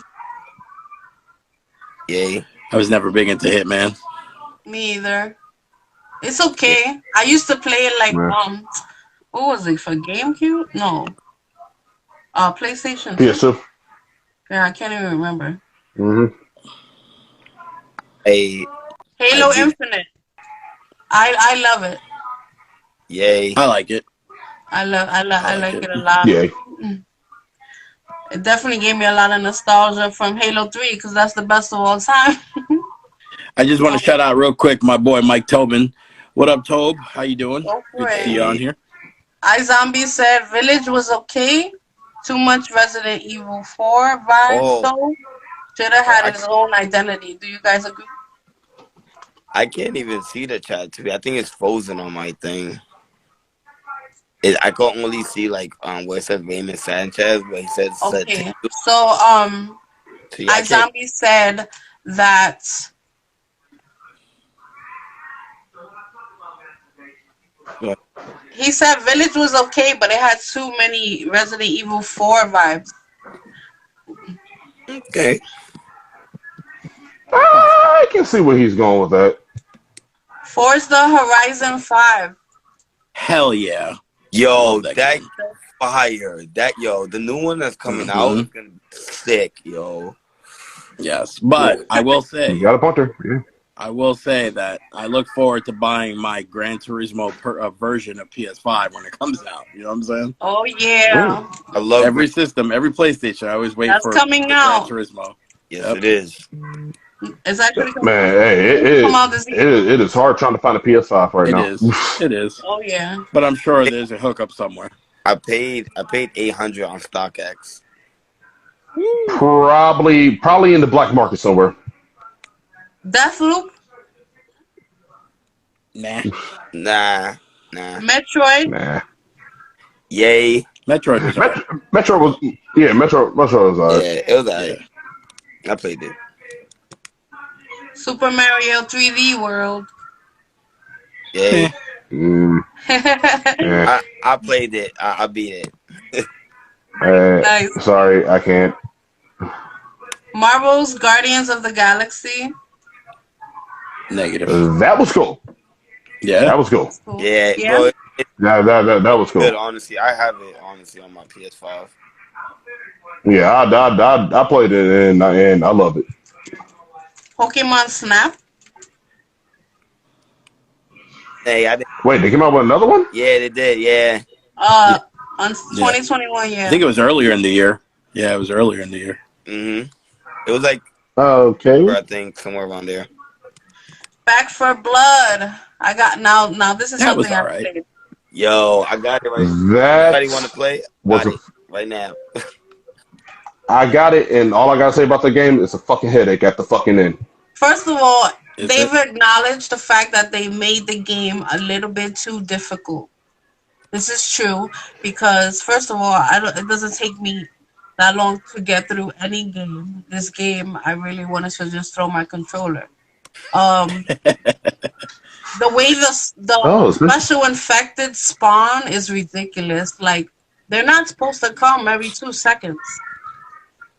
[SPEAKER 1] Yay.
[SPEAKER 2] I was never big into Hitman.
[SPEAKER 3] Me either. It's okay. I used to play it like
[SPEAKER 4] Yeah.
[SPEAKER 3] what was it for GameCube? No. PlayStation 2.
[SPEAKER 4] PS2.
[SPEAKER 3] Yeah, I can't even remember.
[SPEAKER 4] Mm-hmm.
[SPEAKER 3] Halo
[SPEAKER 1] I do.
[SPEAKER 3] Infinite. I love it.
[SPEAKER 1] Yay.
[SPEAKER 2] I like it.
[SPEAKER 3] I like
[SPEAKER 2] it.
[SPEAKER 3] it a lot.
[SPEAKER 4] Yay.
[SPEAKER 3] It definitely gave me a lot of nostalgia from Halo 3 because that's the best of all time.
[SPEAKER 2] I just want to shout out real quick my boy Mike Tobin. What up, Tobe? How you doing?
[SPEAKER 3] Go for
[SPEAKER 2] Good to
[SPEAKER 3] it.
[SPEAKER 2] see you on here.
[SPEAKER 3] iZombie said Village was okay. Too much Resident Evil 4 vibes though. Should have had its own identity. Do you guys agree?
[SPEAKER 1] I can't even see the chat too. I think it's frozen on my thing. I can only see like where it says Raymond Sanchez, where he says
[SPEAKER 3] Okay. So
[SPEAKER 1] so yeah,
[SPEAKER 3] iZombie said that he said Village was okay, but it had too many Resident Evil 4 vibes.
[SPEAKER 1] okay.
[SPEAKER 4] I can see where he's going with that.
[SPEAKER 3] Forza Horizon 5.
[SPEAKER 2] Hell yeah.
[SPEAKER 1] Yo,
[SPEAKER 2] Love that
[SPEAKER 1] that
[SPEAKER 2] game.
[SPEAKER 1] fire. The new one that's coming out is gonna be sick, yo.
[SPEAKER 2] Yes, but I will say,
[SPEAKER 4] You got a punter. Yeah.
[SPEAKER 2] I will say that I look forward to buying my Gran Turismo version of PS5 when it comes out. You know what I'm saying?
[SPEAKER 3] Oh yeah.
[SPEAKER 1] I love
[SPEAKER 2] Every system, every PlayStation, I always wait
[SPEAKER 3] That's
[SPEAKER 2] for
[SPEAKER 3] coming
[SPEAKER 2] Gran
[SPEAKER 3] out.
[SPEAKER 2] Turismo.
[SPEAKER 1] Yes,
[SPEAKER 2] Yep.
[SPEAKER 1] it is.
[SPEAKER 3] It's actually coming
[SPEAKER 4] Man,
[SPEAKER 3] out.
[SPEAKER 4] hey,
[SPEAKER 3] Come out this year.
[SPEAKER 4] it is hard trying to find a PS5 right now.
[SPEAKER 2] It is.
[SPEAKER 3] Oh yeah.
[SPEAKER 2] But I'm sure there's a hookup somewhere.
[SPEAKER 1] I paid $800 on StockX.
[SPEAKER 4] Probably in the black market somewhere.
[SPEAKER 3] Deathloop,
[SPEAKER 2] Nah.
[SPEAKER 1] Nah.
[SPEAKER 3] Metroid.
[SPEAKER 4] Nah.
[SPEAKER 1] Yay.
[SPEAKER 2] Metroid was alright.
[SPEAKER 4] Metro was Metro was
[SPEAKER 1] Yeah, it was alright. I played it.
[SPEAKER 3] Super Mario 3D World.
[SPEAKER 1] Yay.
[SPEAKER 4] yeah.
[SPEAKER 1] I played it. I beat it.
[SPEAKER 3] Nice.
[SPEAKER 4] Sorry, I can't.
[SPEAKER 3] Marvel's Guardians of the Galaxy.
[SPEAKER 2] Negative.
[SPEAKER 4] That was cool.
[SPEAKER 2] Yeah.
[SPEAKER 4] That was cool.
[SPEAKER 3] Cool.
[SPEAKER 1] Yeah.
[SPEAKER 3] Yeah.
[SPEAKER 1] Bro,
[SPEAKER 4] That was cool.
[SPEAKER 1] good, honestly. I have it honestly on my PS5.
[SPEAKER 4] Yeah, I played it and I love it.
[SPEAKER 3] Pokemon Snap.
[SPEAKER 1] Hey, I did.
[SPEAKER 4] Wait, they came out with another one?
[SPEAKER 1] Yeah, they did. Yeah.
[SPEAKER 3] On 2021, yeah.
[SPEAKER 2] I think it was earlier in the year. Yeah, it was earlier in the year.
[SPEAKER 1] It was like
[SPEAKER 4] Okay.
[SPEAKER 1] I think somewhere around there.
[SPEAKER 3] Back for Blood. I got now. This is
[SPEAKER 2] That was
[SPEAKER 3] something I
[SPEAKER 2] alright.
[SPEAKER 3] played.
[SPEAKER 1] Yo, I got it right.
[SPEAKER 4] That
[SPEAKER 1] Anybody want to play?
[SPEAKER 4] was
[SPEAKER 1] Got
[SPEAKER 4] a,
[SPEAKER 1] it right now.
[SPEAKER 4] I got it, and all I gotta say about the game is a fucking headache at the fucking end.
[SPEAKER 3] First of all,
[SPEAKER 2] Is
[SPEAKER 3] they've
[SPEAKER 2] it?
[SPEAKER 3] acknowledged the fact that they made the game a little bit too difficult. This is true because, first of all, it doesn't take me that long to get through any game. This game, I really wanted to just throw my controller. The way the special infected spawn is ridiculous. Like, they're not supposed to come every 2 seconds.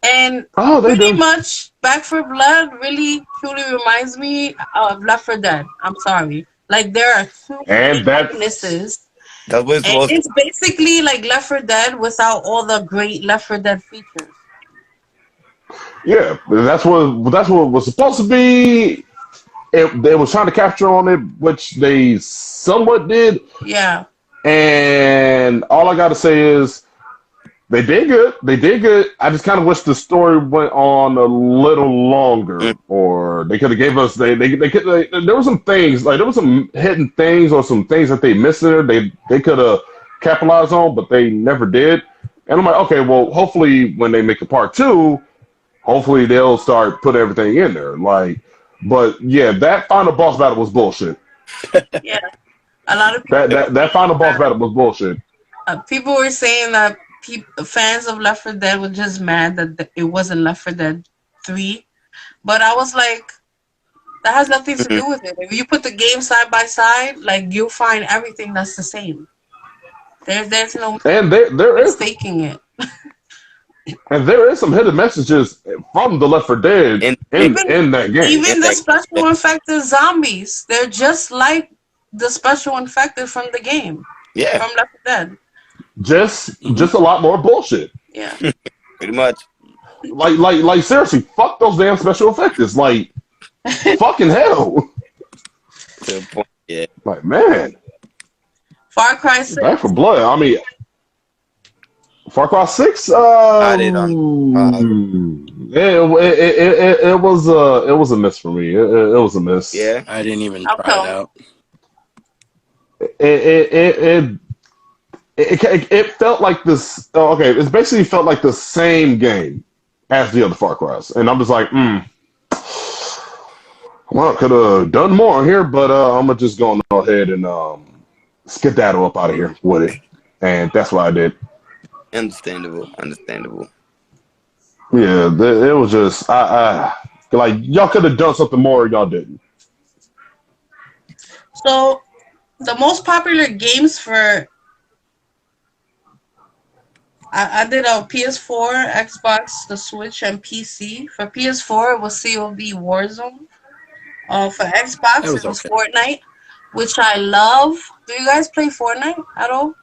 [SPEAKER 3] And pretty much Back for Blood really truly reminds me of Left 4 Dead. I'm sorry. Like, there are too many weaknesses.
[SPEAKER 1] That's what
[SPEAKER 3] It's basically like Left 4 Dead without all the great Left 4 Dead features.
[SPEAKER 4] Yeah, that's what was supposed to be. They was trying to capture on it, which they somewhat did.
[SPEAKER 3] Yeah.
[SPEAKER 4] And all I gotta say is they did good. They did good. I just kind of wish the story went on a little longer, or they could have gave us. There were some things like there were some hidden things or some things that they missed there. They could have capitalized on, but they never did. And I'm like, okay, well, hopefully when they make a part 2, hopefully they'll start put everything in there. Like, but yeah, that final boss battle was bullshit.
[SPEAKER 3] Yeah, a lot of people.
[SPEAKER 4] That final boss battle was bullshit.
[SPEAKER 3] People were saying that fans of Left 4 Dead were just mad that it wasn't Left 4 Dead 3. But I was like, that has nothing to do with it. If you put the game side by side, like you'll find everything that's the same. There's no
[SPEAKER 4] there is
[SPEAKER 3] mistaking it.
[SPEAKER 4] And there is some hidden messages from the Left 4 Dead in that game.
[SPEAKER 3] Even the special infected zombies, they're just like the special infected from the game.
[SPEAKER 1] Yeah.
[SPEAKER 3] From Left 4 Dead.
[SPEAKER 4] Just a lot more bullshit.
[SPEAKER 3] Yeah.
[SPEAKER 1] Pretty much.
[SPEAKER 4] Like seriously, fuck those damn special effects. Like fucking hell.
[SPEAKER 1] To the point, yeah.
[SPEAKER 4] Like, man.
[SPEAKER 3] Far Cry 6.
[SPEAKER 4] Back for Blood. I mean, Far Cry 6. It was a miss for me. It was a miss.
[SPEAKER 1] Yeah,
[SPEAKER 2] I didn't even try it out.
[SPEAKER 4] It felt like this. Okay, it basically felt like the same game as the other Far Cry's, and I'm just like, well, I could have done more here, but I'm gonna just go ahead and skedaddle up out of here with it, and that's what I did.
[SPEAKER 1] Understandable.
[SPEAKER 4] Yeah, it was just I like y'all could have done something more, y'all didn't.
[SPEAKER 3] So, the most popular games for I did a PS4, Xbox, the Switch, and PC. For PS4, it was COD Warzone. For Xbox, it was Fortnite, which I love. Do you guys play Fortnite at all?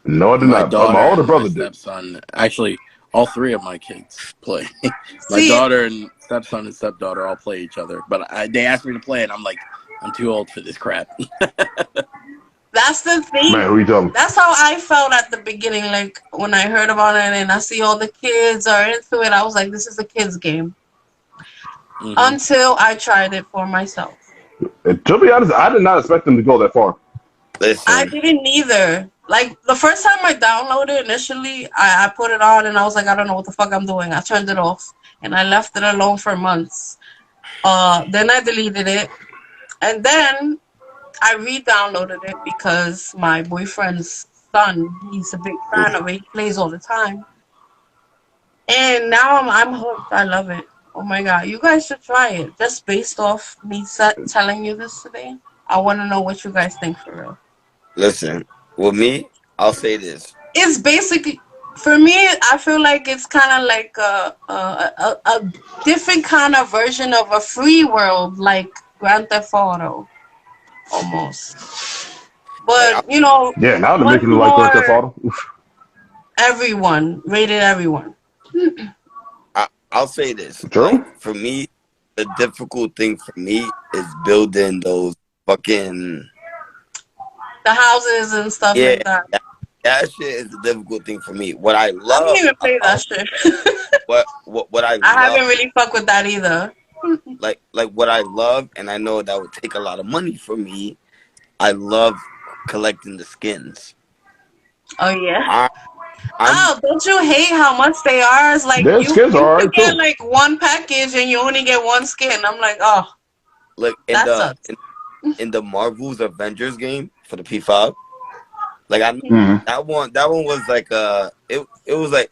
[SPEAKER 4] No, I did not. My older brother did.
[SPEAKER 2] Stepson, actually, all three of my kids play. My daughter and stepdaughter all play each other. But they asked me to play, and I'm like, I'm too old for this crap.
[SPEAKER 3] That's the thing.
[SPEAKER 4] Man, who you talking?
[SPEAKER 3] That's how I felt at the beginning. Like, when I heard about it and I see all the kids are into it, I was like, this is a kid's game. Mm-hmm. Until I tried it for myself.
[SPEAKER 4] To be honest, I did not expect them to go that far.
[SPEAKER 1] Listen.
[SPEAKER 3] I didn't either. Like, the first time I downloaded initially, I put it on and I was like, I don't know what the fuck I'm doing. I turned it off and I left it alone for months. Then I deleted it. And then I re-downloaded it because my boyfriend's son, he's a big fan of it. He plays all the time. And now I'm hooked. I love it. Oh my God. You guys should try it. Just based off me telling you this today. I want to know what you guys think for real.
[SPEAKER 1] Listen, with me, I'll say this.
[SPEAKER 3] It's basically, for me, I feel like it's kind of like a different kind of version of a free world, like Grand Theft Auto, almost. But, you know.
[SPEAKER 4] Yeah, now they're making it like Grand Theft Auto.
[SPEAKER 3] Rated everyone.
[SPEAKER 1] I'll say this.
[SPEAKER 4] True.
[SPEAKER 1] Like, for me, the difficult thing for me is building those fucking...
[SPEAKER 3] the houses and stuff like that.
[SPEAKER 1] That shit is the difficult thing for me. What I love...
[SPEAKER 3] I don't even play that shit.
[SPEAKER 1] what I
[SPEAKER 3] haven't really fucked with that either.
[SPEAKER 1] like what I love, and I know that would take a lot of money for me, I love collecting the skins.
[SPEAKER 3] Oh, yeah? Don't you hate how much they are? It's like
[SPEAKER 4] you
[SPEAKER 3] get like one package and you only get one skin. I'm like, oh,
[SPEAKER 1] look, in the Marvel's Avengers game for the P5, like that one was like it was like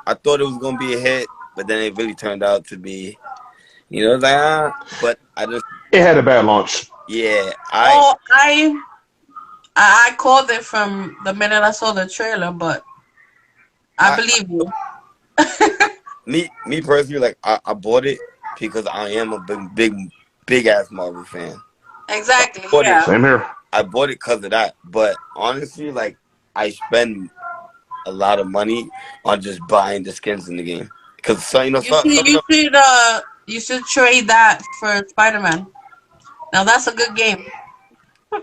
[SPEAKER 1] I thought it was gonna be a hit, but then it really turned out to be, you know, like but it
[SPEAKER 4] had a bad launch.
[SPEAKER 1] Yeah,
[SPEAKER 3] I called it from the minute I saw the trailer, but I believe you.
[SPEAKER 1] me personally, like I bought it because I am a big ass Marvel fan.
[SPEAKER 3] Exactly.
[SPEAKER 4] Yeah. Same here.
[SPEAKER 1] I bought it because of that, but honestly, like I spend a lot of money on just buying the skins in the game because you should trade that for Spider-Man. Now that's a good game.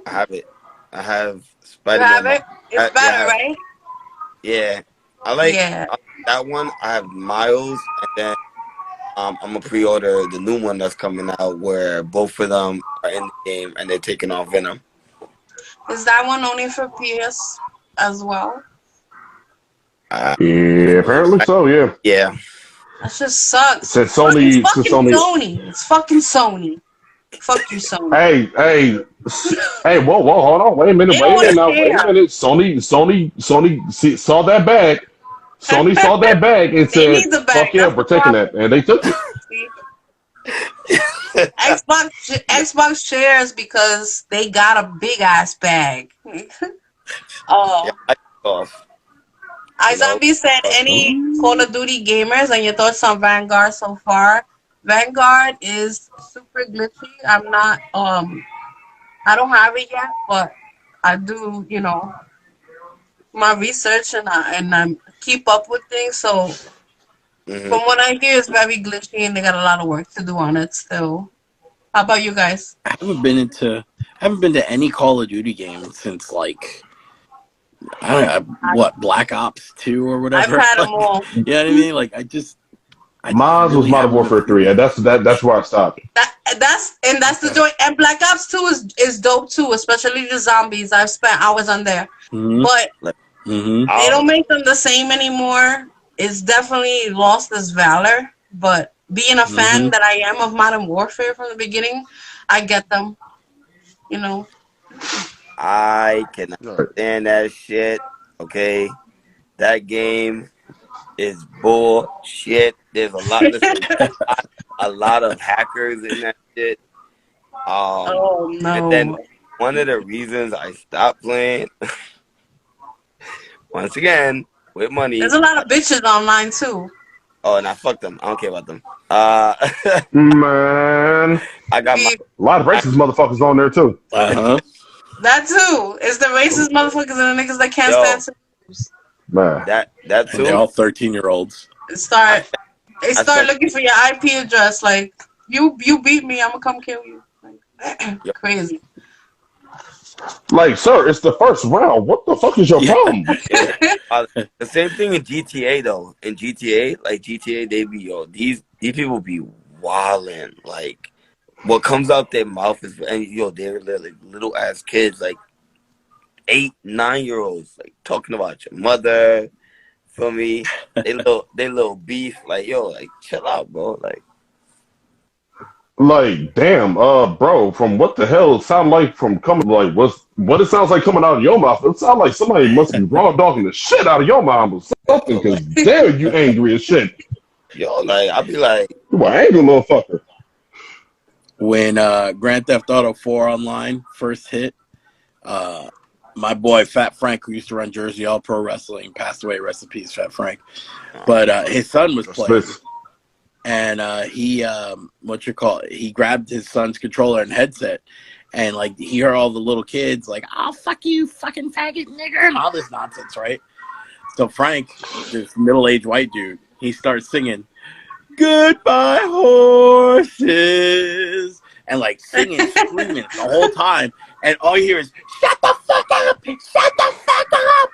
[SPEAKER 1] I have it. I have Spider-Man.
[SPEAKER 3] You have it? It's better, right?
[SPEAKER 1] Yeah. I like that one. I have Miles, and then I'm gonna pre-order the new one that's coming out where both of them are in the game and they're taking off Venom.
[SPEAKER 3] Is that one only for PS as well?
[SPEAKER 4] Yeah, apparently so. Yeah.
[SPEAKER 1] Yeah.
[SPEAKER 3] That just sucks.
[SPEAKER 4] Since
[SPEAKER 3] It's
[SPEAKER 4] Sony, since
[SPEAKER 3] fucking
[SPEAKER 4] Sony,
[SPEAKER 3] Sony. It's fucking Sony. Fuck you, Sony.
[SPEAKER 4] hey, whoa, hold on,
[SPEAKER 3] They don't want to
[SPEAKER 4] wait a
[SPEAKER 3] share.
[SPEAKER 4] minute. Sony saw that bag. Sony saw that bag and
[SPEAKER 3] They
[SPEAKER 4] said,
[SPEAKER 3] need the bag.
[SPEAKER 4] "Fuck yeah,
[SPEAKER 3] That's the
[SPEAKER 4] we're taking that,"
[SPEAKER 3] problem.
[SPEAKER 4] and they took it.
[SPEAKER 3] See? Xbox shares because they got a big ass bag.
[SPEAKER 1] Yeah,
[SPEAKER 3] Oh,
[SPEAKER 1] I off. You know,
[SPEAKER 3] iZombie said any Call of Duty gamers and your thoughts on Vanguard so far. Vanguard is super glitchy. I don't have it yet, but I do, my research and I keep up with things. So
[SPEAKER 1] mm-hmm.
[SPEAKER 3] from what I hear, it's very glitchy and they got a lot of work to do on it still. How about you guys?
[SPEAKER 2] I haven't been to any Call of Duty game since like I don't know what Black Ops 2 or
[SPEAKER 3] I've
[SPEAKER 2] whatever.
[SPEAKER 3] had them
[SPEAKER 2] Like,
[SPEAKER 3] all.
[SPEAKER 2] you know what I mean? Like I
[SPEAKER 4] Mine was
[SPEAKER 2] really
[SPEAKER 4] Modern
[SPEAKER 2] haven't
[SPEAKER 4] Warfare 3, and
[SPEAKER 2] appreciated.
[SPEAKER 4] that's where I stopped.
[SPEAKER 3] That's the
[SPEAKER 2] Okay.
[SPEAKER 3] joy. And Black Ops 2 is dope too, especially the zombies. I've spent hours on there,
[SPEAKER 2] Mm-hmm.
[SPEAKER 3] but
[SPEAKER 1] Like,
[SPEAKER 2] Mm-hmm.
[SPEAKER 3] they don't
[SPEAKER 1] I'll,
[SPEAKER 3] make them the same anymore. It's definitely lost its valor. But being a
[SPEAKER 2] Mm-hmm.
[SPEAKER 3] fan that I am of Modern Warfare from the beginning, I get them. You know.
[SPEAKER 1] I cannot
[SPEAKER 4] Right.
[SPEAKER 1] stand that shit. Okay, that game is bullshit. There's a lot of hackers in that shit.
[SPEAKER 3] Oh
[SPEAKER 1] And then
[SPEAKER 3] no.
[SPEAKER 1] one of the reasons I stopped playing, once again, with
[SPEAKER 3] There's
[SPEAKER 1] money.
[SPEAKER 3] a lot of bitches online too.
[SPEAKER 1] Oh, and I fucked them. I don't care about them. Uh,
[SPEAKER 4] Man,
[SPEAKER 1] I got my.
[SPEAKER 3] Be
[SPEAKER 4] a lot of
[SPEAKER 1] I,
[SPEAKER 4] racist motherfuckers on there too.
[SPEAKER 2] Uh-huh.
[SPEAKER 3] that too. It's the racist motherfuckers and the niggas that can't stand
[SPEAKER 1] yo,
[SPEAKER 3] to
[SPEAKER 4] Man,
[SPEAKER 1] that
[SPEAKER 2] And they're
[SPEAKER 1] too.
[SPEAKER 2] all 13-year-olds.
[SPEAKER 1] I
[SPEAKER 3] start
[SPEAKER 1] spent.
[SPEAKER 3] they
[SPEAKER 1] I
[SPEAKER 3] start
[SPEAKER 1] spent.
[SPEAKER 3] looking for your IP address like you beat me, I'm gonna come kill you. Like,
[SPEAKER 1] Yo,
[SPEAKER 3] crazy.
[SPEAKER 4] like, sir, it's the first round. What the fuck is your
[SPEAKER 2] Yeah.
[SPEAKER 4] problem?
[SPEAKER 1] yo, the same thing in GTA though. In GTA, like GTA, they be these people be wildin'. Like what comes out their mouth is and they're like little ass kids, like 8, 9 year olds, like talking about your mother. For me, they little beef. Like like chill out, bro. Like
[SPEAKER 4] Like, damn, bro, from what the hell it sound like from coming, like, what it sounds like coming out of your mouth? It sounds like somebody must be raw dogging the shit out of your mom or something, because
[SPEAKER 1] like
[SPEAKER 4] damn, you angry as shit.
[SPEAKER 1] like I'll be like,
[SPEAKER 4] You an angry motherfucker.
[SPEAKER 2] When Grand Theft Auto 4 Online first hit, my boy Fat Frank, who used to run Jersey All Pro Wrestling, passed away. Rest in peace, Fat Frank. But his son was playing, and he he grabbed his son's controller and headset, and like he heard all the little kids like, "Oh fuck you, fucking faggot nigger," and all this nonsense, right? So Frank, this middle-aged white dude, he starts singing "Goodbye Horses" and like singing, screaming the whole time, and all you hear is "Shut the fuck up! Shut the fuck up!"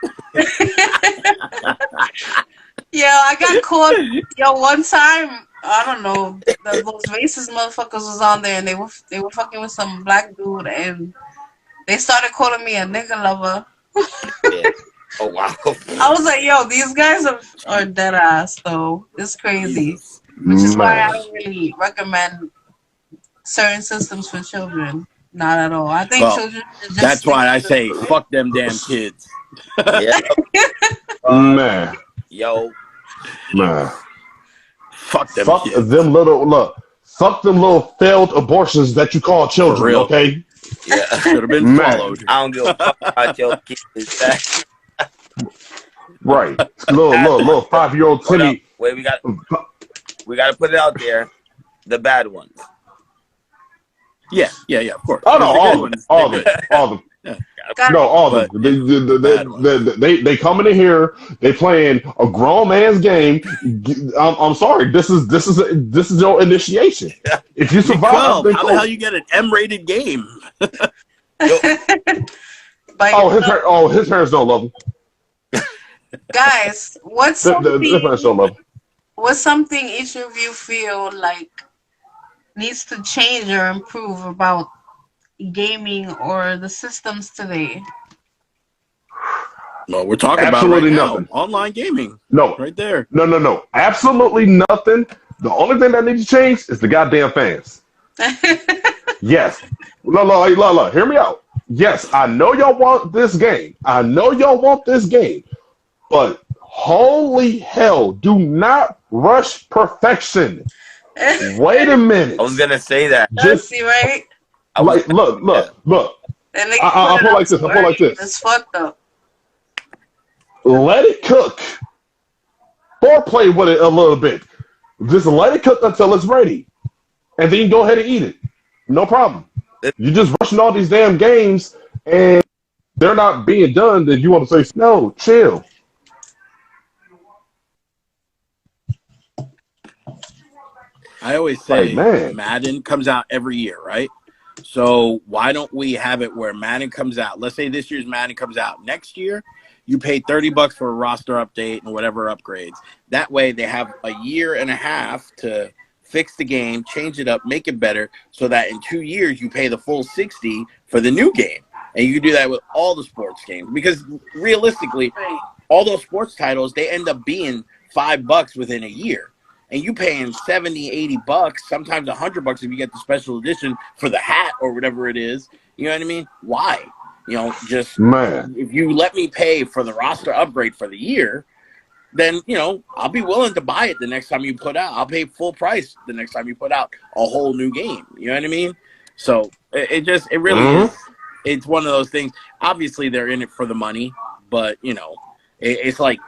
[SPEAKER 3] Yo, I got caught. Yo, one time, I don't know, those racist motherfuckers was on there and they were fucking with some black dude and they started calling me a nigga lover.
[SPEAKER 1] yeah, oh wow,
[SPEAKER 3] I was like, yo, these guys are dead ass though. It's crazy.
[SPEAKER 2] Jesus.
[SPEAKER 3] Which is why I
[SPEAKER 4] Man,
[SPEAKER 3] don't really recommend certain systems for children. Not at all. I think
[SPEAKER 2] Well,
[SPEAKER 3] children should just
[SPEAKER 2] that's
[SPEAKER 3] stick
[SPEAKER 2] why I
[SPEAKER 3] to
[SPEAKER 2] say fuck them damn kids.
[SPEAKER 1] yeah,
[SPEAKER 4] man,
[SPEAKER 1] yo,
[SPEAKER 4] man.
[SPEAKER 2] Fuck them
[SPEAKER 4] Fuck
[SPEAKER 2] kids.
[SPEAKER 4] them fuck them little failed abortions that you call children,
[SPEAKER 2] real.
[SPEAKER 4] okay?
[SPEAKER 1] yeah.
[SPEAKER 2] Should have been
[SPEAKER 4] Man.
[SPEAKER 2] swallowed.
[SPEAKER 1] I don't give a fuck about your kids.
[SPEAKER 4] Right. Little 5-year-old
[SPEAKER 1] Hold up,
[SPEAKER 4] Timmy.
[SPEAKER 1] wait, we got to put it out there. The bad ones.
[SPEAKER 2] Yeah, of course.
[SPEAKER 4] Oh no,
[SPEAKER 2] The good
[SPEAKER 4] all of
[SPEAKER 2] ones,
[SPEAKER 4] them. All of
[SPEAKER 2] they're
[SPEAKER 4] them.
[SPEAKER 2] good.
[SPEAKER 4] All of them.
[SPEAKER 2] Yeah.
[SPEAKER 4] No, all of
[SPEAKER 2] But
[SPEAKER 4] them.
[SPEAKER 2] the bad ones.
[SPEAKER 4] They coming in here. They playing a grown man's game. I'm sorry. This is your initiation. If you
[SPEAKER 2] You're
[SPEAKER 4] survive,
[SPEAKER 2] 12.
[SPEAKER 4] then
[SPEAKER 2] How the
[SPEAKER 4] cool.
[SPEAKER 2] hell you get an M-rated game?
[SPEAKER 1] Yo,
[SPEAKER 3] By
[SPEAKER 4] His parents don't love him.
[SPEAKER 3] guys, what's
[SPEAKER 4] His parents don't love him.
[SPEAKER 3] something each of you feel like needs to change or improve about gaming or the systems today?
[SPEAKER 2] Well, we're talking about it right
[SPEAKER 4] Absolutely
[SPEAKER 2] now.
[SPEAKER 4] nothing.
[SPEAKER 2] Online gaming.
[SPEAKER 4] No.
[SPEAKER 2] Right there.
[SPEAKER 4] No. Absolutely nothing. The only thing that needs to change is the goddamn fans. Yes. La. Hear me out. Yes, I know y'all want this game. But holy hell, do not rush perfection. Wait a minute.
[SPEAKER 1] I was gonna say that.
[SPEAKER 4] Just
[SPEAKER 3] right?
[SPEAKER 4] like look.
[SPEAKER 3] And they
[SPEAKER 4] I put like this.
[SPEAKER 3] It's fucked up.
[SPEAKER 4] Let it cook. Or play with it a little bit. Just let it cook until it's ready. And then you go ahead and eat it. No problem. You just rushing all these damn games and they're not being done, then you want to say, no, chill.
[SPEAKER 2] I always say Madden comes out every year, right? So why don't we have it where Madden comes out? Let's say this year's Madden comes out. Next year, you pay $30 for a roster update and whatever upgrades. That way they have a year and a half to fix the game, change it up, make it better, so that in 2 years you pay the full $60 for the new game. And you can do that with all the sports games. Because realistically, all those sports titles, they end up being $5 within a year. And you paying $70, $80, sometimes $100 if you get the special edition for the hat or whatever it is. You know what I mean? Why? You know, just if you let me pay for the roster upgrade for the year, then, you know, I'll be willing to buy it the next time you put out. I'll pay full price the next time you put out a whole new game. You know what I mean? So it really is. It's one of those things. Obviously, they're in it for the money, but, you know, it's like,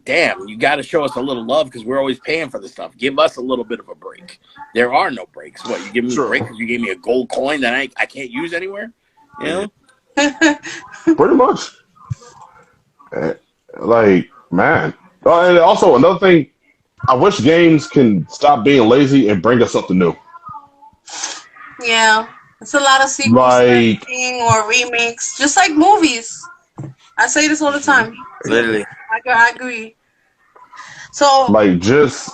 [SPEAKER 2] damn, you got to show us a little love because we're always paying for the stuff. Give us a little bit of a break. There are no breaks. What, you give me a break because you gave me a gold coin that I can't use anywhere? You know?
[SPEAKER 4] Pretty much. Like, man. And also, another thing, I wish games can stop being lazy and bring us something new.
[SPEAKER 3] Yeah. It's a lot of sequels or remakes, just like movies. I say this all the time.
[SPEAKER 1] Literally.
[SPEAKER 3] I agree. So,
[SPEAKER 4] like, just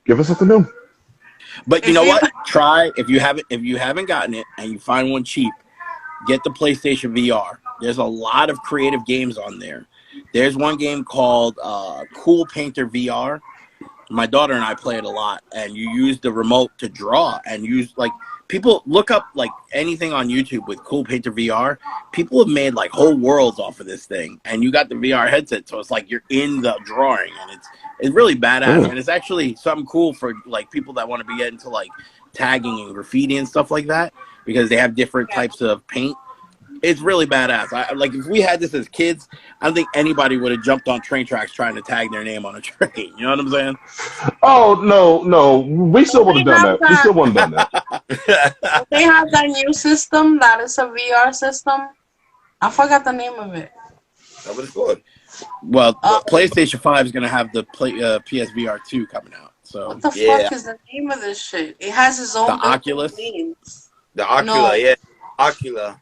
[SPEAKER 4] give us something new.
[SPEAKER 2] But you know what? Try if you haven't gotten it and you find one cheap, get the PlayStation VR. There's a lot of creative games on there. There's one game called Cool Painter VR. My daughter and I play it a lot, and you use the remote to draw and use like people look up like anything on YouTube with Cool Painter VR. People have made like whole worlds off of this thing, and you got the VR headset, so it's like you're in the drawing, and it's really badass, and it's actually something cool for like people that want to be into like tagging and graffiti and stuff like that because they have different types of paint. It's really badass. Like if we had this as kids, I don't think anybody would have jumped on train tracks trying to tag their name on a train. You know what I'm saying?
[SPEAKER 4] Oh no, we still would have done that. We still wouldn't have done that.
[SPEAKER 3] They have that new system that is a VR system. I forgot the name of it.
[SPEAKER 1] That was good.
[SPEAKER 2] Well, PlayStation 5 is gonna have the PSVR 2 coming out. So
[SPEAKER 3] what the fuck is the name of this shit? It has its own.
[SPEAKER 2] The Oculus.
[SPEAKER 3] Names.
[SPEAKER 1] The Ocula, yeah, Ocula.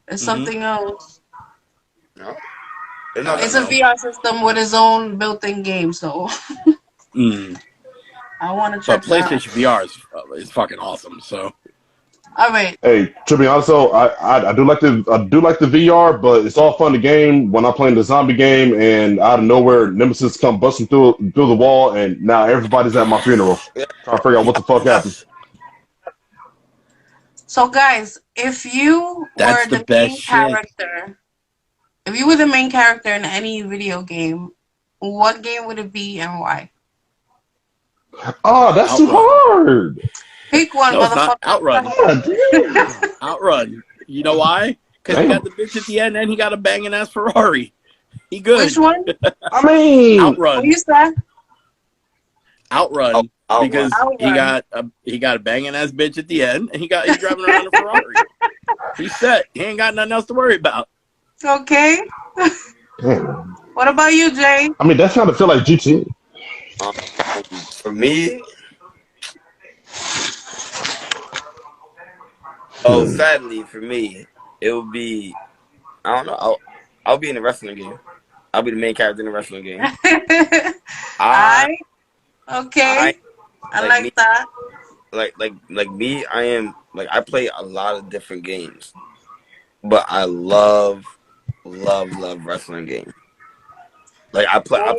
[SPEAKER 3] It's something else.
[SPEAKER 1] No,
[SPEAKER 3] it's a VR system with its own built-in game. So I want to check.
[SPEAKER 2] But PlayStation VR is fucking awesome. So.
[SPEAKER 3] All right.
[SPEAKER 4] Hey, to be honest, though, I do like the VR, but it's all fun to game when I'm playing the zombie game, and out of nowhere, Nemesis come busting through the wall, and now everybody's at my funeral trying to figure out what the fuck happened.
[SPEAKER 3] So, guys, if you were the main character, if you were the main character in any video game, what game would it be and why?
[SPEAKER 4] Oh, that's too hard.
[SPEAKER 3] Pick one, motherfucker.
[SPEAKER 2] Outrun. Outrun. You know why? Because he got the bitch at the end and he got a banging ass Ferrari. He good.
[SPEAKER 3] Which one?
[SPEAKER 4] I mean,
[SPEAKER 3] Outrun. What you said?
[SPEAKER 2] Outrun. Because he got a banging ass bitch at the end and he's driving around a Ferrari. He's set. He ain't got nothing else to worry about.
[SPEAKER 3] Okay. What about you, Jay?
[SPEAKER 4] I mean, that's kind of feel like GT.
[SPEAKER 1] For me, sadly for me, it would be, I don't know, I'll be in a wrestling game. I'll be the main character in a wrestling game.
[SPEAKER 3] I like that.
[SPEAKER 1] Like me, I play a lot of different games, but I love love wrestling games. Like I play.
[SPEAKER 3] Well,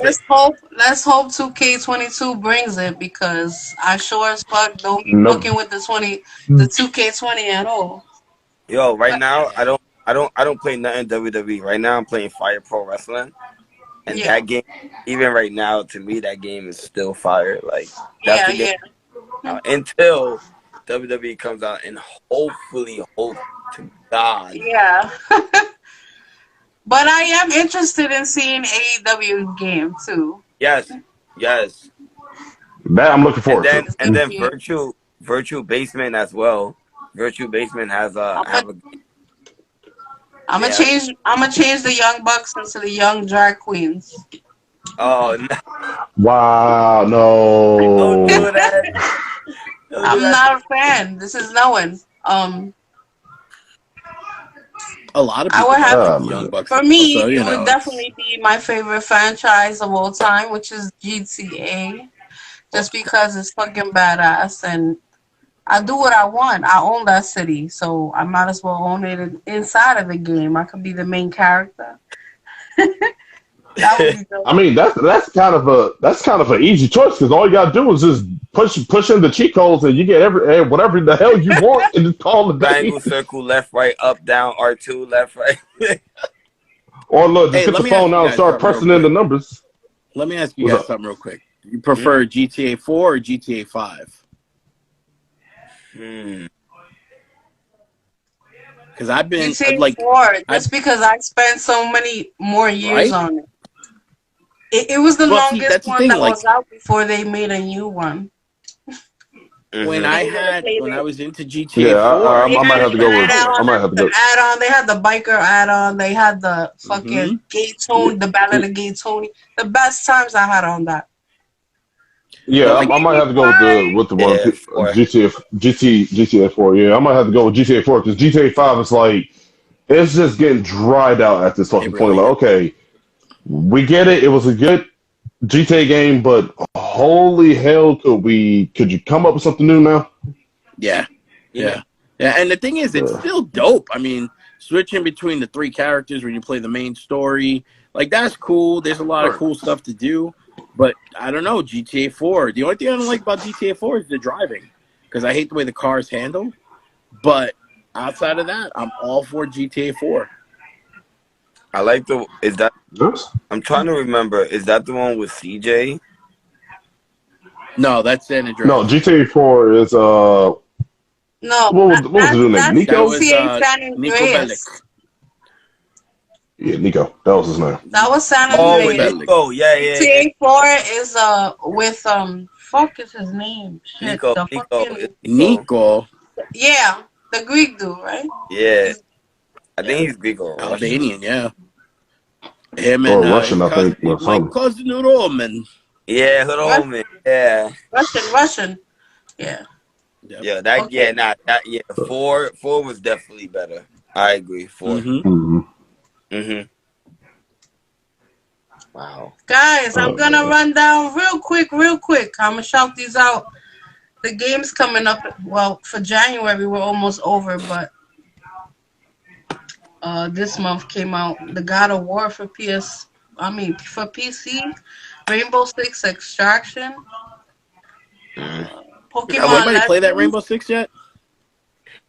[SPEAKER 3] let's hope 2K22 brings it because I sure as fuck don't be
[SPEAKER 4] Nope.
[SPEAKER 3] fucking with the 2K20 at all.
[SPEAKER 1] Yo, right
[SPEAKER 3] But
[SPEAKER 1] now I don't play nothing WWE. Right now I'm playing Fire Pro Wrestling, and
[SPEAKER 3] yeah,
[SPEAKER 1] that game, even right now, to me that game is still fire. Like that's
[SPEAKER 3] yeah,
[SPEAKER 1] the game
[SPEAKER 3] yeah,
[SPEAKER 1] until WWE comes out, and hopefully, hope to God.
[SPEAKER 3] yeah. But I am interested in seeing AEW game too.
[SPEAKER 1] Yes, yes,
[SPEAKER 4] That I'm looking
[SPEAKER 1] and
[SPEAKER 4] forward
[SPEAKER 1] then
[SPEAKER 4] to.
[SPEAKER 3] It's
[SPEAKER 1] and
[SPEAKER 3] gonna
[SPEAKER 1] then
[SPEAKER 3] be.
[SPEAKER 1] virtual basement as well. Virtual basement has a
[SPEAKER 3] I'm
[SPEAKER 1] have
[SPEAKER 3] gonna
[SPEAKER 1] a
[SPEAKER 3] I'm gonna
[SPEAKER 1] yeah.
[SPEAKER 3] change. I'm gonna change the young bucks into the young drag queens.
[SPEAKER 1] Oh no,
[SPEAKER 4] Wow,
[SPEAKER 1] don't
[SPEAKER 4] no.
[SPEAKER 1] do that. Don't do
[SPEAKER 3] I'm
[SPEAKER 1] that.
[SPEAKER 3] not a fan. This is no one.
[SPEAKER 2] A lot of
[SPEAKER 3] I
[SPEAKER 2] people
[SPEAKER 3] would
[SPEAKER 2] don't
[SPEAKER 3] have
[SPEAKER 2] like
[SPEAKER 4] Oh
[SPEAKER 2] the
[SPEAKER 4] my
[SPEAKER 2] Young
[SPEAKER 4] god.
[SPEAKER 2] Bucks
[SPEAKER 3] for
[SPEAKER 2] now,
[SPEAKER 3] me.
[SPEAKER 2] so
[SPEAKER 3] It
[SPEAKER 2] you
[SPEAKER 3] would
[SPEAKER 2] know it's
[SPEAKER 3] definitely be my favorite franchise of all time, which is GTA. Just because it's fucking badass and I do what I want. I own that city, so I might as well own it inside of the game. I could be the main character. That would be dope.
[SPEAKER 4] I mean, that's kind of an easy choice because all you gotta do is just push in the cheat codes and you get whatever the hell you want and just call it a day.
[SPEAKER 1] Triangle, circle, left, right, up, down, R2, left, right.
[SPEAKER 4] Or look, just
[SPEAKER 2] hey,
[SPEAKER 4] get
[SPEAKER 2] let
[SPEAKER 4] the
[SPEAKER 2] me ask
[SPEAKER 4] phone
[SPEAKER 2] you
[SPEAKER 4] out and
[SPEAKER 2] guys
[SPEAKER 4] start
[SPEAKER 2] something real
[SPEAKER 4] pressing in the
[SPEAKER 2] quick.
[SPEAKER 4] numbers.
[SPEAKER 2] Let me ask you
[SPEAKER 4] What's
[SPEAKER 2] guys
[SPEAKER 4] up?
[SPEAKER 2] something real quick. You prefer GTA 4 or GTA 5?
[SPEAKER 1] Hmm.
[SPEAKER 2] Because I've been
[SPEAKER 3] GTA
[SPEAKER 2] like
[SPEAKER 3] 4,
[SPEAKER 2] I
[SPEAKER 3] just because I spent so many more years
[SPEAKER 2] right.
[SPEAKER 3] on it. It was the
[SPEAKER 2] Well, see,
[SPEAKER 3] longest
[SPEAKER 2] that's the
[SPEAKER 3] one
[SPEAKER 2] thing.
[SPEAKER 3] that
[SPEAKER 2] Like
[SPEAKER 3] was out before they made a new one.
[SPEAKER 2] when
[SPEAKER 1] Mm-hmm.
[SPEAKER 3] And you gotta play
[SPEAKER 2] I
[SPEAKER 3] the.
[SPEAKER 2] was into GTA
[SPEAKER 4] Yeah,
[SPEAKER 2] 4, I
[SPEAKER 3] They
[SPEAKER 4] I
[SPEAKER 2] played
[SPEAKER 4] might
[SPEAKER 3] had
[SPEAKER 2] it
[SPEAKER 4] have
[SPEAKER 3] the
[SPEAKER 4] to go
[SPEAKER 2] like
[SPEAKER 4] with. I
[SPEAKER 3] add-on
[SPEAKER 2] forever.
[SPEAKER 4] might have
[SPEAKER 3] after
[SPEAKER 4] to go.
[SPEAKER 3] add-on. They had the biker add-on. They had the
[SPEAKER 2] Hmm.
[SPEAKER 3] fucking gay
[SPEAKER 4] Yeah,
[SPEAKER 3] Tony, the Battle of Gay Tony. The best times I had on that.
[SPEAKER 4] yeah,
[SPEAKER 2] But
[SPEAKER 3] It's
[SPEAKER 4] I,
[SPEAKER 2] like
[SPEAKER 4] I might
[SPEAKER 3] really
[SPEAKER 4] have to go
[SPEAKER 3] fun.
[SPEAKER 4] with the one
[SPEAKER 1] Yeah, 4.
[SPEAKER 4] GTA 4. Yeah, I might have to go with GTA 4 because GTA 5 is like it's just getting dried out at this
[SPEAKER 2] it
[SPEAKER 4] fucking point.
[SPEAKER 2] really
[SPEAKER 4] Like,
[SPEAKER 2] is.
[SPEAKER 4] okay, we get it. It was a good GTA game, but holy hell, could you come up with something new now?
[SPEAKER 2] Yeah,
[SPEAKER 1] Yeah.
[SPEAKER 2] yeah, yeah. And the thing is, it's
[SPEAKER 4] Uh,
[SPEAKER 2] still dope. I mean, switching between the three characters when you play the main story, like that's cool. There's a lot of
[SPEAKER 4] right.
[SPEAKER 2] cool stuff to do. But I don't know, GTA 4. The only thing I don't like about GTA 4 is the driving because I hate the way the cars handle. But outside of that, I'm all for GTA 4.
[SPEAKER 1] I like the. Is that?
[SPEAKER 4] Yes.
[SPEAKER 1] I'm trying to remember. Is that the one with CJ?
[SPEAKER 2] No, that's San
[SPEAKER 4] No,
[SPEAKER 2] Andreas.
[SPEAKER 4] GTA 4 is
[SPEAKER 3] No,
[SPEAKER 4] what was the
[SPEAKER 3] that's
[SPEAKER 4] new name?
[SPEAKER 3] that's
[SPEAKER 2] That
[SPEAKER 4] Nico?
[SPEAKER 2] was
[SPEAKER 3] GTA San
[SPEAKER 2] Nico Bellic.
[SPEAKER 3] Andreas.
[SPEAKER 4] Yeah, Nico. That was his name.
[SPEAKER 3] That was San
[SPEAKER 1] Oh,
[SPEAKER 2] Nico
[SPEAKER 1] with
[SPEAKER 3] Andreas.
[SPEAKER 2] Bellic.
[SPEAKER 1] Nico. Yeah, yeah, yeah.
[SPEAKER 3] GTA 4 is with fuck is his name? Shit,
[SPEAKER 1] Nico,
[SPEAKER 3] the
[SPEAKER 1] Nico, it's
[SPEAKER 3] fucking
[SPEAKER 1] Nico.
[SPEAKER 2] Nico,
[SPEAKER 3] yeah, the Greek dude, right?
[SPEAKER 1] Yeah,
[SPEAKER 3] He's,
[SPEAKER 1] I
[SPEAKER 3] yeah.
[SPEAKER 1] think he's Greek or Russian.
[SPEAKER 2] Albanian, yeah. Him and
[SPEAKER 4] Or Russian,
[SPEAKER 2] his
[SPEAKER 4] I think,
[SPEAKER 2] cousin,
[SPEAKER 4] or
[SPEAKER 2] my
[SPEAKER 4] something.
[SPEAKER 2] cousin Roman.
[SPEAKER 1] Yeah, hold
[SPEAKER 3] Rus-
[SPEAKER 1] on, man. Yeah,
[SPEAKER 3] Russian. Yeah.
[SPEAKER 2] Yep.
[SPEAKER 1] yeah, that, yeah,
[SPEAKER 3] Okay.
[SPEAKER 1] nah, that, yeah. Four was definitely better. I agree. 4.
[SPEAKER 2] Mm-hmm.
[SPEAKER 4] Mm-hmm.
[SPEAKER 1] Mm-hmm. Wow.
[SPEAKER 3] Guys, I'm gonna
[SPEAKER 4] Man.
[SPEAKER 3] run down real quick. I'm gonna shout these out. The game's coming up. Well, for January, we're almost over, but this month came out the God of War for for PC, Rainbow Six Extraction,
[SPEAKER 1] Mm.
[SPEAKER 2] Did
[SPEAKER 3] Pokemon
[SPEAKER 2] anybody play that
[SPEAKER 3] Legends.
[SPEAKER 2] Rainbow Six yet?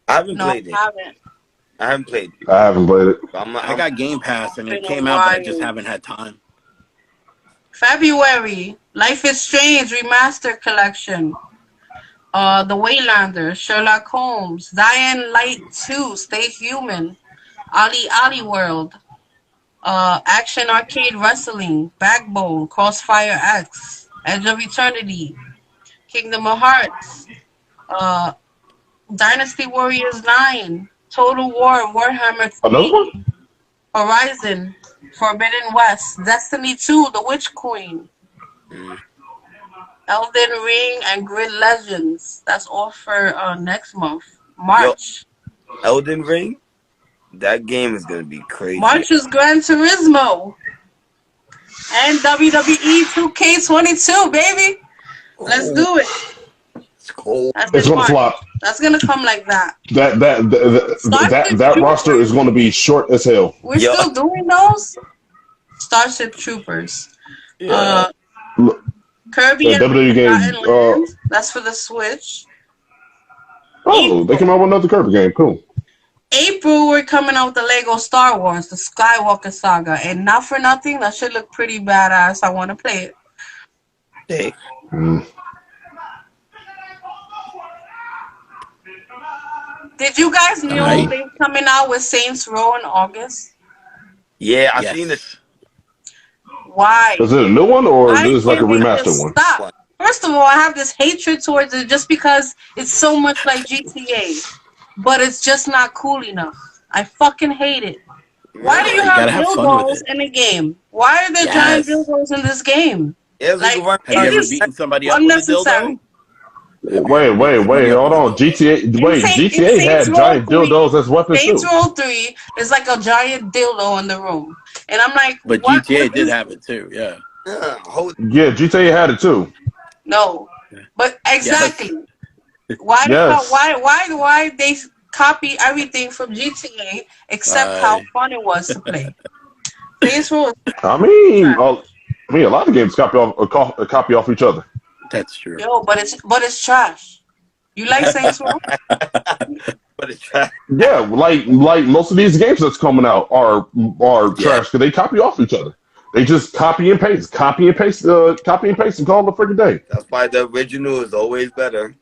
[SPEAKER 1] I haven't
[SPEAKER 3] No,
[SPEAKER 1] played it.
[SPEAKER 3] I haven't.
[SPEAKER 1] I haven't played it.
[SPEAKER 4] I haven't played it.
[SPEAKER 2] I got Game Pass and it
[SPEAKER 3] Been a
[SPEAKER 2] came out, but I just
[SPEAKER 3] while.
[SPEAKER 2] haven't had time.
[SPEAKER 3] February, Life is Strange Remastered Collection. The Waylander, Sherlock Holmes, Dying Light 2, Stay Human, Ali World, Action Arcade Wrestling, Backbone, Crossfire X, Edge of Eternity, Kingdom of Hearts, uh, Dynasty Warriors 9, Total War, Warhammer
[SPEAKER 4] Another
[SPEAKER 3] 3,
[SPEAKER 4] one?
[SPEAKER 3] Horizon, Forbidden West, Destiny 2, The Witch Queen,
[SPEAKER 1] Mm.
[SPEAKER 3] Elden Ring, and Grid Legends. That's all for next month.
[SPEAKER 1] Yo,
[SPEAKER 3] March.
[SPEAKER 1] Elden Ring. That game is gonna be crazy.
[SPEAKER 3] March is Gran Turismo. And WWE 2K22, baby. Let's
[SPEAKER 1] Oh,
[SPEAKER 3] do it.
[SPEAKER 1] it's cold.
[SPEAKER 3] That's
[SPEAKER 4] It's
[SPEAKER 3] in
[SPEAKER 4] gonna
[SPEAKER 3] March.
[SPEAKER 4] flop.
[SPEAKER 3] That's gonna come like that.
[SPEAKER 4] That roster is going to be short as hell.
[SPEAKER 3] We're still doing those. Starship Troopers.
[SPEAKER 2] Yeah.
[SPEAKER 3] Kirby and
[SPEAKER 4] WWE
[SPEAKER 3] the
[SPEAKER 4] game.
[SPEAKER 3] Forgotten Land. That's for the Switch.
[SPEAKER 4] Oh, they came out with another Kirby game. Cool.
[SPEAKER 3] April, we're coming out with the Lego Star Wars, the Skywalker Saga, and not for nothing, that should look pretty badass. I want to play it.
[SPEAKER 1] Hey.
[SPEAKER 3] Did you guys know they're coming out with Saints Row in August?
[SPEAKER 1] Yeah, I've seen this.
[SPEAKER 3] Why?
[SPEAKER 4] Is it a new one or is this like a remastered one?
[SPEAKER 3] Stop. First of all, I have this hatred towards it just because it's so much like GTA, but it's just not cool enough. I fucking hate it. Why do you have dildos in a game? Why are there giant dildos in this game?
[SPEAKER 2] Like, have you ever beaten somebody up with a dildo?
[SPEAKER 4] Wait, hold on. GTA had giant dildos as weapons too.
[SPEAKER 3] Saints Row 3 is like a giant dildo in the room. And I'm like,
[SPEAKER 2] but GTA did have it too, yeah.
[SPEAKER 4] Yeah, GTA had it too.
[SPEAKER 3] No, but exactly. Why they copy everything from GTA except how fun it was to play? Saints Row.
[SPEAKER 4] I mean, a lot of games copy off each other.
[SPEAKER 2] That's true.
[SPEAKER 3] Yo, but it's trash. You like Saints Row?
[SPEAKER 1] But it's trash.
[SPEAKER 4] Yeah, like most of these games that's coming out are trash because they copy off each other. They just copy and paste, and call it a freaking day.
[SPEAKER 1] That's why the original is always better.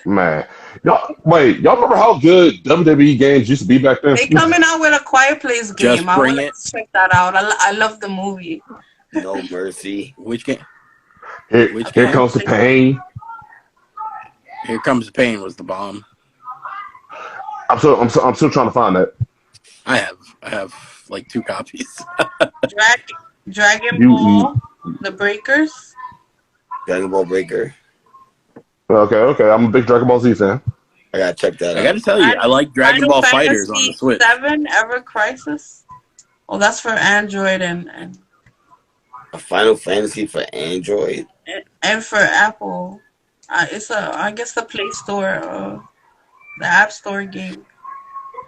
[SPEAKER 4] Man, y'all remember how good WWE games used to be back then?
[SPEAKER 3] They coming out with a Quiet Place game. I want to check that out. I love the movie.
[SPEAKER 1] No Mercy.
[SPEAKER 2] Which game?
[SPEAKER 4] Here comes the pain.
[SPEAKER 2] Here Comes the Pain was the bomb.
[SPEAKER 4] I'm still trying to find that.
[SPEAKER 2] I have like 2 copies.
[SPEAKER 3] Dragon Ball, the Breakers.
[SPEAKER 1] Dragon Ball Breaker.
[SPEAKER 4] Okay. I'm a big Dragon Ball Z fan.
[SPEAKER 1] I gotta check that out.
[SPEAKER 2] I gotta tell you, I like Dragon Ball Fighters on the Switch.
[SPEAKER 3] 7 Ever Crisis. Oh, that's for Android and
[SPEAKER 1] a Final Fantasy for Android
[SPEAKER 3] and for Apple. It's I guess the Play Store, the App Store game.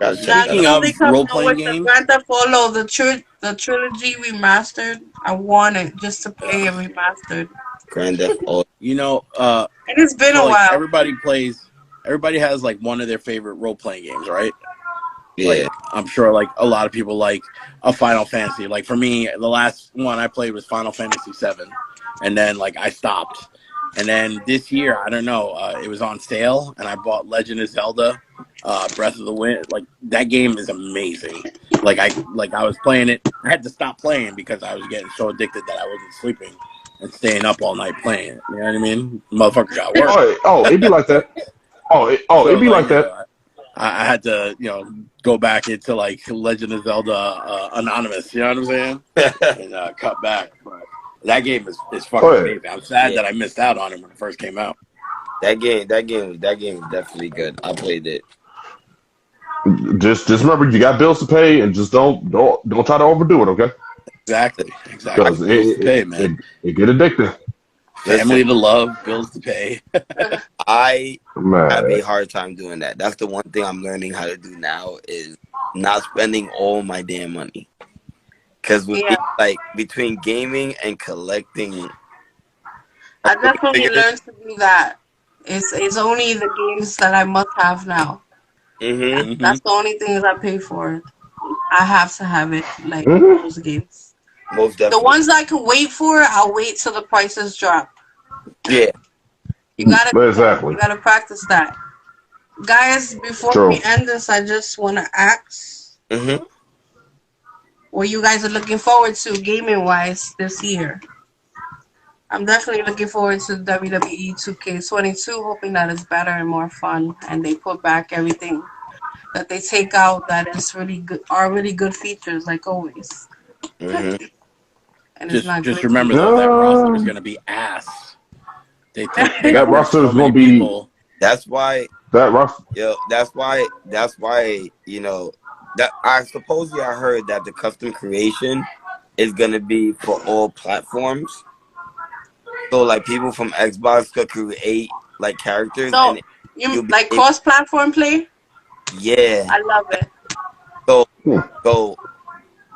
[SPEAKER 2] Speaking of role-playing games,
[SPEAKER 3] Grand Theft Auto, the trilogy remastered. I want it just to play it remastered.
[SPEAKER 1] Grand Theft Auto.
[SPEAKER 2] You know,
[SPEAKER 3] and it's been a while.
[SPEAKER 2] Everybody has like one of their favorite role-playing games, right?
[SPEAKER 1] Yeah.
[SPEAKER 2] Like, I'm sure like a lot of people like a Final Fantasy. Like for me, the last one I played was Final Fantasy 7, and then like I stopped. And then this year, I don't know, it was on sale, and I bought Legend of Zelda, Breath of the Wild. Like that game is amazing. Like I was playing it. I had to stop playing because I was getting so addicted that I wasn't sleeping and staying up all night playing it. You know what I mean? Motherfucker got work.
[SPEAKER 4] Oh, it'd be like that. It'd be like that.
[SPEAKER 2] I had to, go back into like Legend of Zelda Anonymous. You know what I'm saying? And cut back. But that game is fucking amazing. I'm sad that I missed out on it when it first came out.
[SPEAKER 1] That game is definitely good. I played it.
[SPEAKER 4] Just remember, you got bills to pay, and just don't try to overdo it. Okay?
[SPEAKER 2] Exactly.
[SPEAKER 4] Because it get addictive.
[SPEAKER 2] Family to love, bills to pay.
[SPEAKER 1] I have a hard time doing that. That's the one thing I'm learning how to do now is not spending all my damn money. Because like between gaming and collecting,
[SPEAKER 3] I definitely learned to do that. It's only the games that I must have now.
[SPEAKER 1] Mm-hmm.
[SPEAKER 3] That's the only thing that I pay for. I have to have it, like those games.
[SPEAKER 1] Most definitely.
[SPEAKER 3] The ones I can wait for, I'll wait till the prices drop.
[SPEAKER 1] Yeah.
[SPEAKER 3] You gotta practice that. Guys, before we end this, I just want to ask what you guys are looking forward to gaming-wise this year. I'm definitely looking forward to WWE 2K22, hoping that it's better and more fun, and they put back everything that they take out that is really good features, like always.
[SPEAKER 2] And just remember though, that roster is going to be ass.
[SPEAKER 4] That roster is going to be.
[SPEAKER 2] People.
[SPEAKER 1] That's why.
[SPEAKER 4] That roster.
[SPEAKER 1] That's why. That I heard that the custom creation is going to be for all platforms. So like people from Xbox could create like characters,
[SPEAKER 3] So
[SPEAKER 1] and
[SPEAKER 3] you
[SPEAKER 1] you'll be
[SPEAKER 3] like cross-platform play?
[SPEAKER 1] yeah.
[SPEAKER 3] I love it.
[SPEAKER 1] So so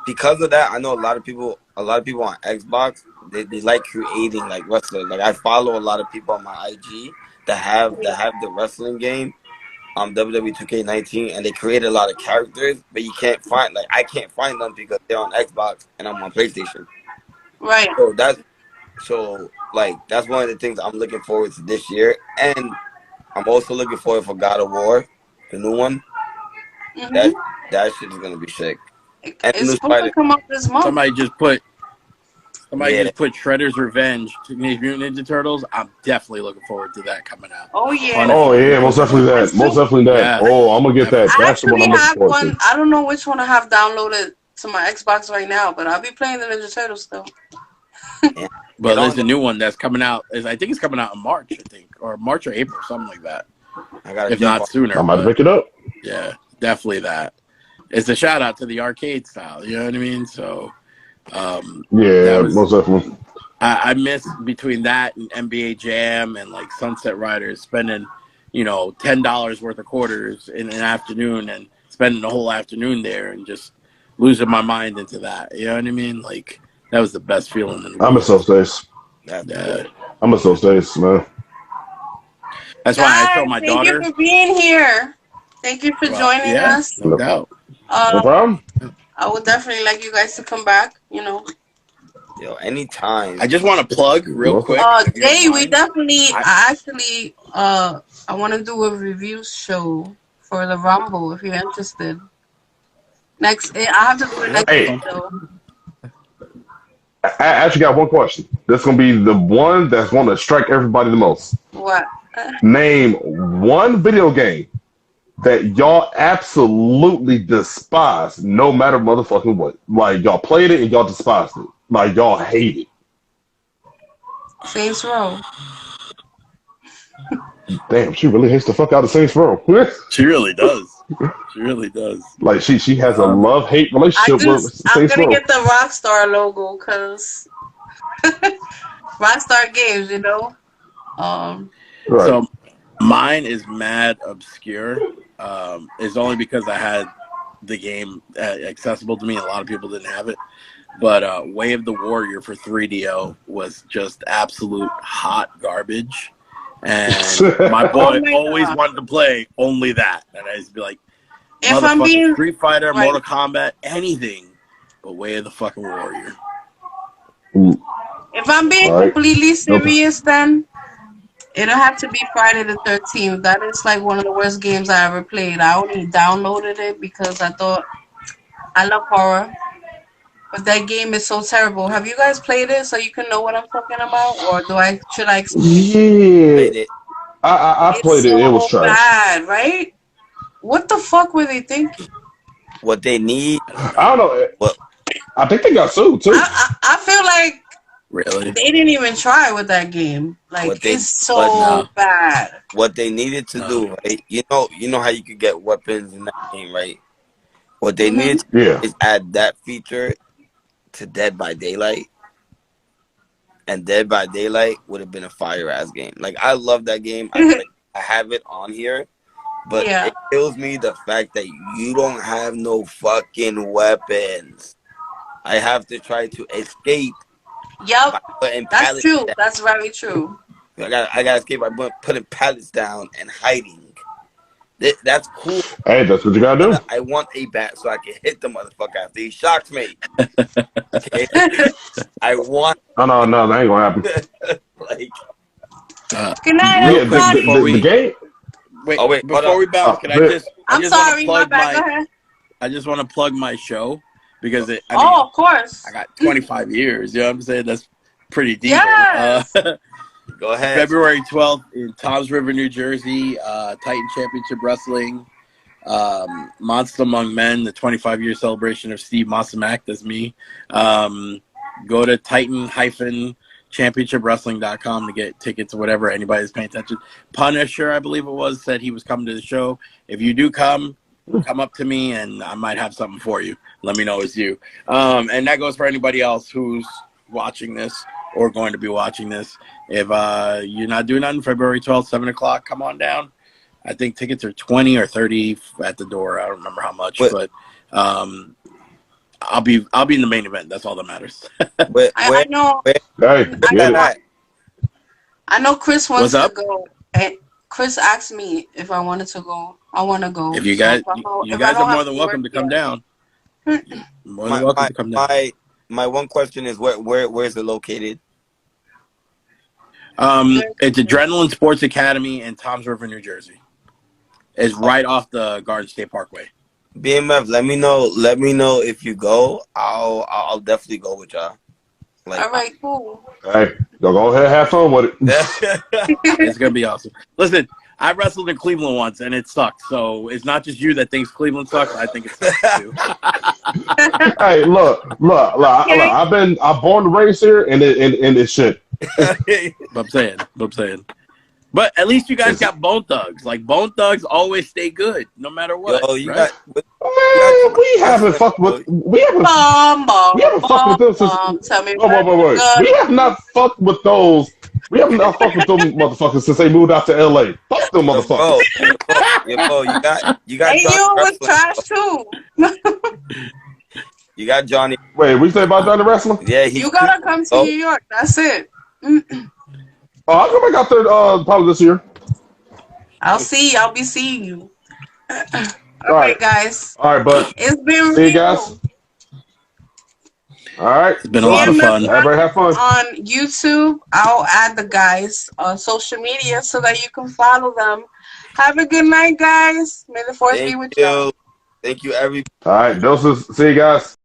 [SPEAKER 1] because of that, I know a lot of people on Xbox, they like creating like wrestlers. Like I follow a lot of people on my IG that have the wrestling game, WWE 2K19, and they created a lot of characters, but you can't find like I can't find them because they're on Xbox and I'm on PlayStation.
[SPEAKER 3] Right.
[SPEAKER 1] So that's one of the things I'm looking forward to this year, and I'm also looking forward for God of War, the new one. That
[SPEAKER 3] Mm-hmm.
[SPEAKER 1] that shit is gonna be sick. And the
[SPEAKER 3] It's
[SPEAKER 1] new
[SPEAKER 3] supposed to
[SPEAKER 1] Spider,
[SPEAKER 3] come out this month.
[SPEAKER 2] Somebody just put
[SPEAKER 1] yeah,
[SPEAKER 2] Shredder's Revenge, Teenage Mutant Ninja Turtles. I'm definitely looking forward to that coming out.
[SPEAKER 3] Oh yeah.
[SPEAKER 4] Oh
[SPEAKER 2] Punisher.
[SPEAKER 4] yeah, most definitely that. Most definitely that.
[SPEAKER 2] Yeah,
[SPEAKER 4] Oh, I'm gonna get that.
[SPEAKER 2] definitely.
[SPEAKER 3] I
[SPEAKER 4] That's the one
[SPEAKER 3] actually
[SPEAKER 4] I'm looking
[SPEAKER 3] have
[SPEAKER 4] forward
[SPEAKER 3] one.
[SPEAKER 4] to.
[SPEAKER 3] I don't know which one I have downloaded to my Xbox right now, but I'll be playing the Ninja Turtles still.
[SPEAKER 1] yeah.
[SPEAKER 2] But there's a new one that's coming out. I think it's coming out in March, or March or April, something like that.
[SPEAKER 1] I gotta
[SPEAKER 2] If
[SPEAKER 1] jump
[SPEAKER 2] not
[SPEAKER 1] on.
[SPEAKER 2] sooner.
[SPEAKER 4] I might
[SPEAKER 2] But
[SPEAKER 4] pick it up.
[SPEAKER 2] yeah, definitely that. It's a shout out to the arcade style. You know what I mean? So that
[SPEAKER 4] Yeah,
[SPEAKER 2] was
[SPEAKER 4] most definitely.
[SPEAKER 2] I miss between that and NBA Jam and like Sunset Riders spending, $10 worth of quarters in an afternoon and spending the whole afternoon there and just losing my mind into that. You know what I mean? Like that was the best feeling in the
[SPEAKER 4] I miss
[SPEAKER 2] world.
[SPEAKER 4] those days.
[SPEAKER 2] Yeah.
[SPEAKER 4] I miss those days, man.
[SPEAKER 2] That's why I
[SPEAKER 3] Guys,
[SPEAKER 2] told my
[SPEAKER 3] thank you
[SPEAKER 2] daughter.
[SPEAKER 3] for being here. Thank you for joining
[SPEAKER 2] Yeah,
[SPEAKER 3] us.
[SPEAKER 2] no doubt.
[SPEAKER 4] No problem.
[SPEAKER 3] I would definitely like you guys to come back.
[SPEAKER 1] Yo, anytime.
[SPEAKER 2] I just want to plug real
[SPEAKER 4] No.
[SPEAKER 2] quick. If you don't
[SPEAKER 3] Jay, we
[SPEAKER 2] mind.
[SPEAKER 3] definitely. I want to do a review show for the Rumble if you're interested. I have to do it
[SPEAKER 2] Yeah,
[SPEAKER 3] next
[SPEAKER 2] that's
[SPEAKER 3] week
[SPEAKER 4] Hey,
[SPEAKER 2] fine.
[SPEAKER 3] though.
[SPEAKER 4] I actually got one question. This gonna be the one that's gonna strike everybody the most.
[SPEAKER 3] What?
[SPEAKER 4] Name one video game that y'all absolutely despise, no matter motherfucking what. Like y'all played it and y'all despised it. Like y'all hate it.
[SPEAKER 3] Saints Row.
[SPEAKER 4] Damn, she really hates the fuck out of Saints Row.
[SPEAKER 2] She really does. She really does.
[SPEAKER 4] Like she has a
[SPEAKER 2] Um,
[SPEAKER 4] love-hate relationship with
[SPEAKER 3] I'm
[SPEAKER 4] Saints
[SPEAKER 3] gonna
[SPEAKER 4] Row.
[SPEAKER 3] get the Rockstar logo because Rockstar Games,
[SPEAKER 4] Right.
[SPEAKER 2] So mine is mad obscure. It's only because I had the game accessible to me. A lot of people didn't have it. But Way of the Warrior for 3DO was just absolute hot garbage. And my boy
[SPEAKER 3] my
[SPEAKER 2] always
[SPEAKER 3] God.
[SPEAKER 2] wanted to play only that. And I used to be like,
[SPEAKER 3] If I'm
[SPEAKER 2] motherfucking
[SPEAKER 3] being
[SPEAKER 2] Street Fighter,
[SPEAKER 3] right.
[SPEAKER 2] Mortal Kombat, anything but Way of the fucking Warrior.
[SPEAKER 3] If I'm being
[SPEAKER 4] All right.
[SPEAKER 3] completely serious, then it'll have to be Friday the 13th. That is like one of the worst games I ever played. I only downloaded it because I thought I love horror, but that game is so terrible. Have you guys played it so you can know what I'm talking about, or should I explain?
[SPEAKER 4] Yeah.
[SPEAKER 1] Played it.
[SPEAKER 4] I
[SPEAKER 3] It's
[SPEAKER 4] played it. It was
[SPEAKER 3] so
[SPEAKER 4] trash.
[SPEAKER 3] bad, right? What the fuck were they thinking?
[SPEAKER 1] What they need.
[SPEAKER 2] I don't
[SPEAKER 4] I
[SPEAKER 2] know.
[SPEAKER 4] don't know.
[SPEAKER 1] What
[SPEAKER 4] I think they got sued too.
[SPEAKER 3] I feel like
[SPEAKER 2] Really?
[SPEAKER 3] they didn't even try with that game. Like
[SPEAKER 1] What they-
[SPEAKER 3] it's so
[SPEAKER 1] but
[SPEAKER 2] no.
[SPEAKER 3] bad.
[SPEAKER 1] what they needed to do, right? You know how you could get weapons in that game, right? What they needed to
[SPEAKER 4] Yeah.
[SPEAKER 1] do is add that feature to Dead by Daylight. And Dead by Daylight would have been a fire ass game. Like I love that game. I have it on here, but
[SPEAKER 3] Yeah.
[SPEAKER 1] it kills me the fact that you don't have no fucking weapons. I have to try to escape
[SPEAKER 3] Yep,
[SPEAKER 1] by putting
[SPEAKER 3] that's
[SPEAKER 1] pallets
[SPEAKER 3] true.
[SPEAKER 1] down.
[SPEAKER 3] That's very true.
[SPEAKER 1] I gotta escape by putting pallets down and hiding. That's cool.
[SPEAKER 4] Hey, that's what you gotta do.
[SPEAKER 1] But I want a bat so I can hit the motherfucker after he shocks me. Okay? I want
[SPEAKER 4] No, that ain't gonna happen.
[SPEAKER 1] like
[SPEAKER 3] Good night,
[SPEAKER 4] Yeah,
[SPEAKER 2] Real quick,
[SPEAKER 3] everybody.
[SPEAKER 2] before we-
[SPEAKER 4] the game.
[SPEAKER 2] Wait,
[SPEAKER 1] Oh, wait, hold
[SPEAKER 2] before
[SPEAKER 1] on.
[SPEAKER 2] we bounce,
[SPEAKER 4] Oh,
[SPEAKER 2] can I
[SPEAKER 4] good.
[SPEAKER 2] just?
[SPEAKER 3] I'm
[SPEAKER 2] just wanna
[SPEAKER 3] sorry, my
[SPEAKER 2] plug
[SPEAKER 3] bad. Go ahead.
[SPEAKER 2] I just want to plug my show because
[SPEAKER 3] Of course.
[SPEAKER 2] I got 25 years. You know what I'm saying? That's pretty deep.
[SPEAKER 3] Yes.
[SPEAKER 1] go ahead.
[SPEAKER 2] February 12th in Toms River, New Jersey, Titan Championship Wrestling. Monsta Among Men, the 25-year celebration of Steve Masamak, that's me. Go to titan-championshipwrestling.com to get tickets or whatever anybody's paying attention. Punisher, I believe it was, said he was coming to the show. If you do come up to me and I might have something for you. Let me know it's you. And that goes for anybody else who's watching this or going to be watching this. If you're not doing nothing, February 12th, 7 o'clock, come on down. I think tickets are 20 or 30 at the door. I don't remember how much, but I'll be in the main event. That's all that matters.
[SPEAKER 3] I know. I know Chris wants to go. And Chris asked me if I wanted to go. I want to go.
[SPEAKER 2] If you guys, you guys are more than welcome to come down. More than welcome to come down.
[SPEAKER 1] My one question is where is it located?
[SPEAKER 2] It's Adrenaline Sports Academy in Toms River, New Jersey. It's right off the Garden State Parkway.
[SPEAKER 1] BMF, let me know if you go. I'll definitely go with y'all.
[SPEAKER 3] Like, all right, cool.
[SPEAKER 4] Hey, go ahead, have fun with it.
[SPEAKER 2] It's gonna be awesome. Listen, I wrestled in Cleveland once and it sucked. So it's not just you that thinks Cleveland sucks. I think it sucks too.
[SPEAKER 4] Hey, look. I'm born and raised here, and it's shit.
[SPEAKER 2] I'm saying. But at least you guys got Bone Thugs. Like, Bone Thugs always stay good, no matter what.
[SPEAKER 4] We haven't fucked with them since. Wait. We have not fucked with those. We have not fucked with those motherfuckers since they moved out to LA. Fuck them motherfuckers.
[SPEAKER 1] You got.
[SPEAKER 3] And you was trash too.
[SPEAKER 1] You got Johnny.
[SPEAKER 4] Wait, we say about Johnny Wrestling?
[SPEAKER 1] Yeah,
[SPEAKER 3] you gotta come to New York. That's it.
[SPEAKER 4] I'll go back out there probably this year.
[SPEAKER 3] I'll be seeing you. All right, guys.
[SPEAKER 4] All right, but
[SPEAKER 3] it's been
[SPEAKER 4] see you guys. All right,
[SPEAKER 2] it's been a lot of fun.
[SPEAKER 4] Everybody have fun.
[SPEAKER 3] On YouTube, I'll add the guys on social media so that you can follow them. Have a good night, guys. May the force be with you.
[SPEAKER 1] Thank you, everybody.
[SPEAKER 4] All right, doses. See you guys.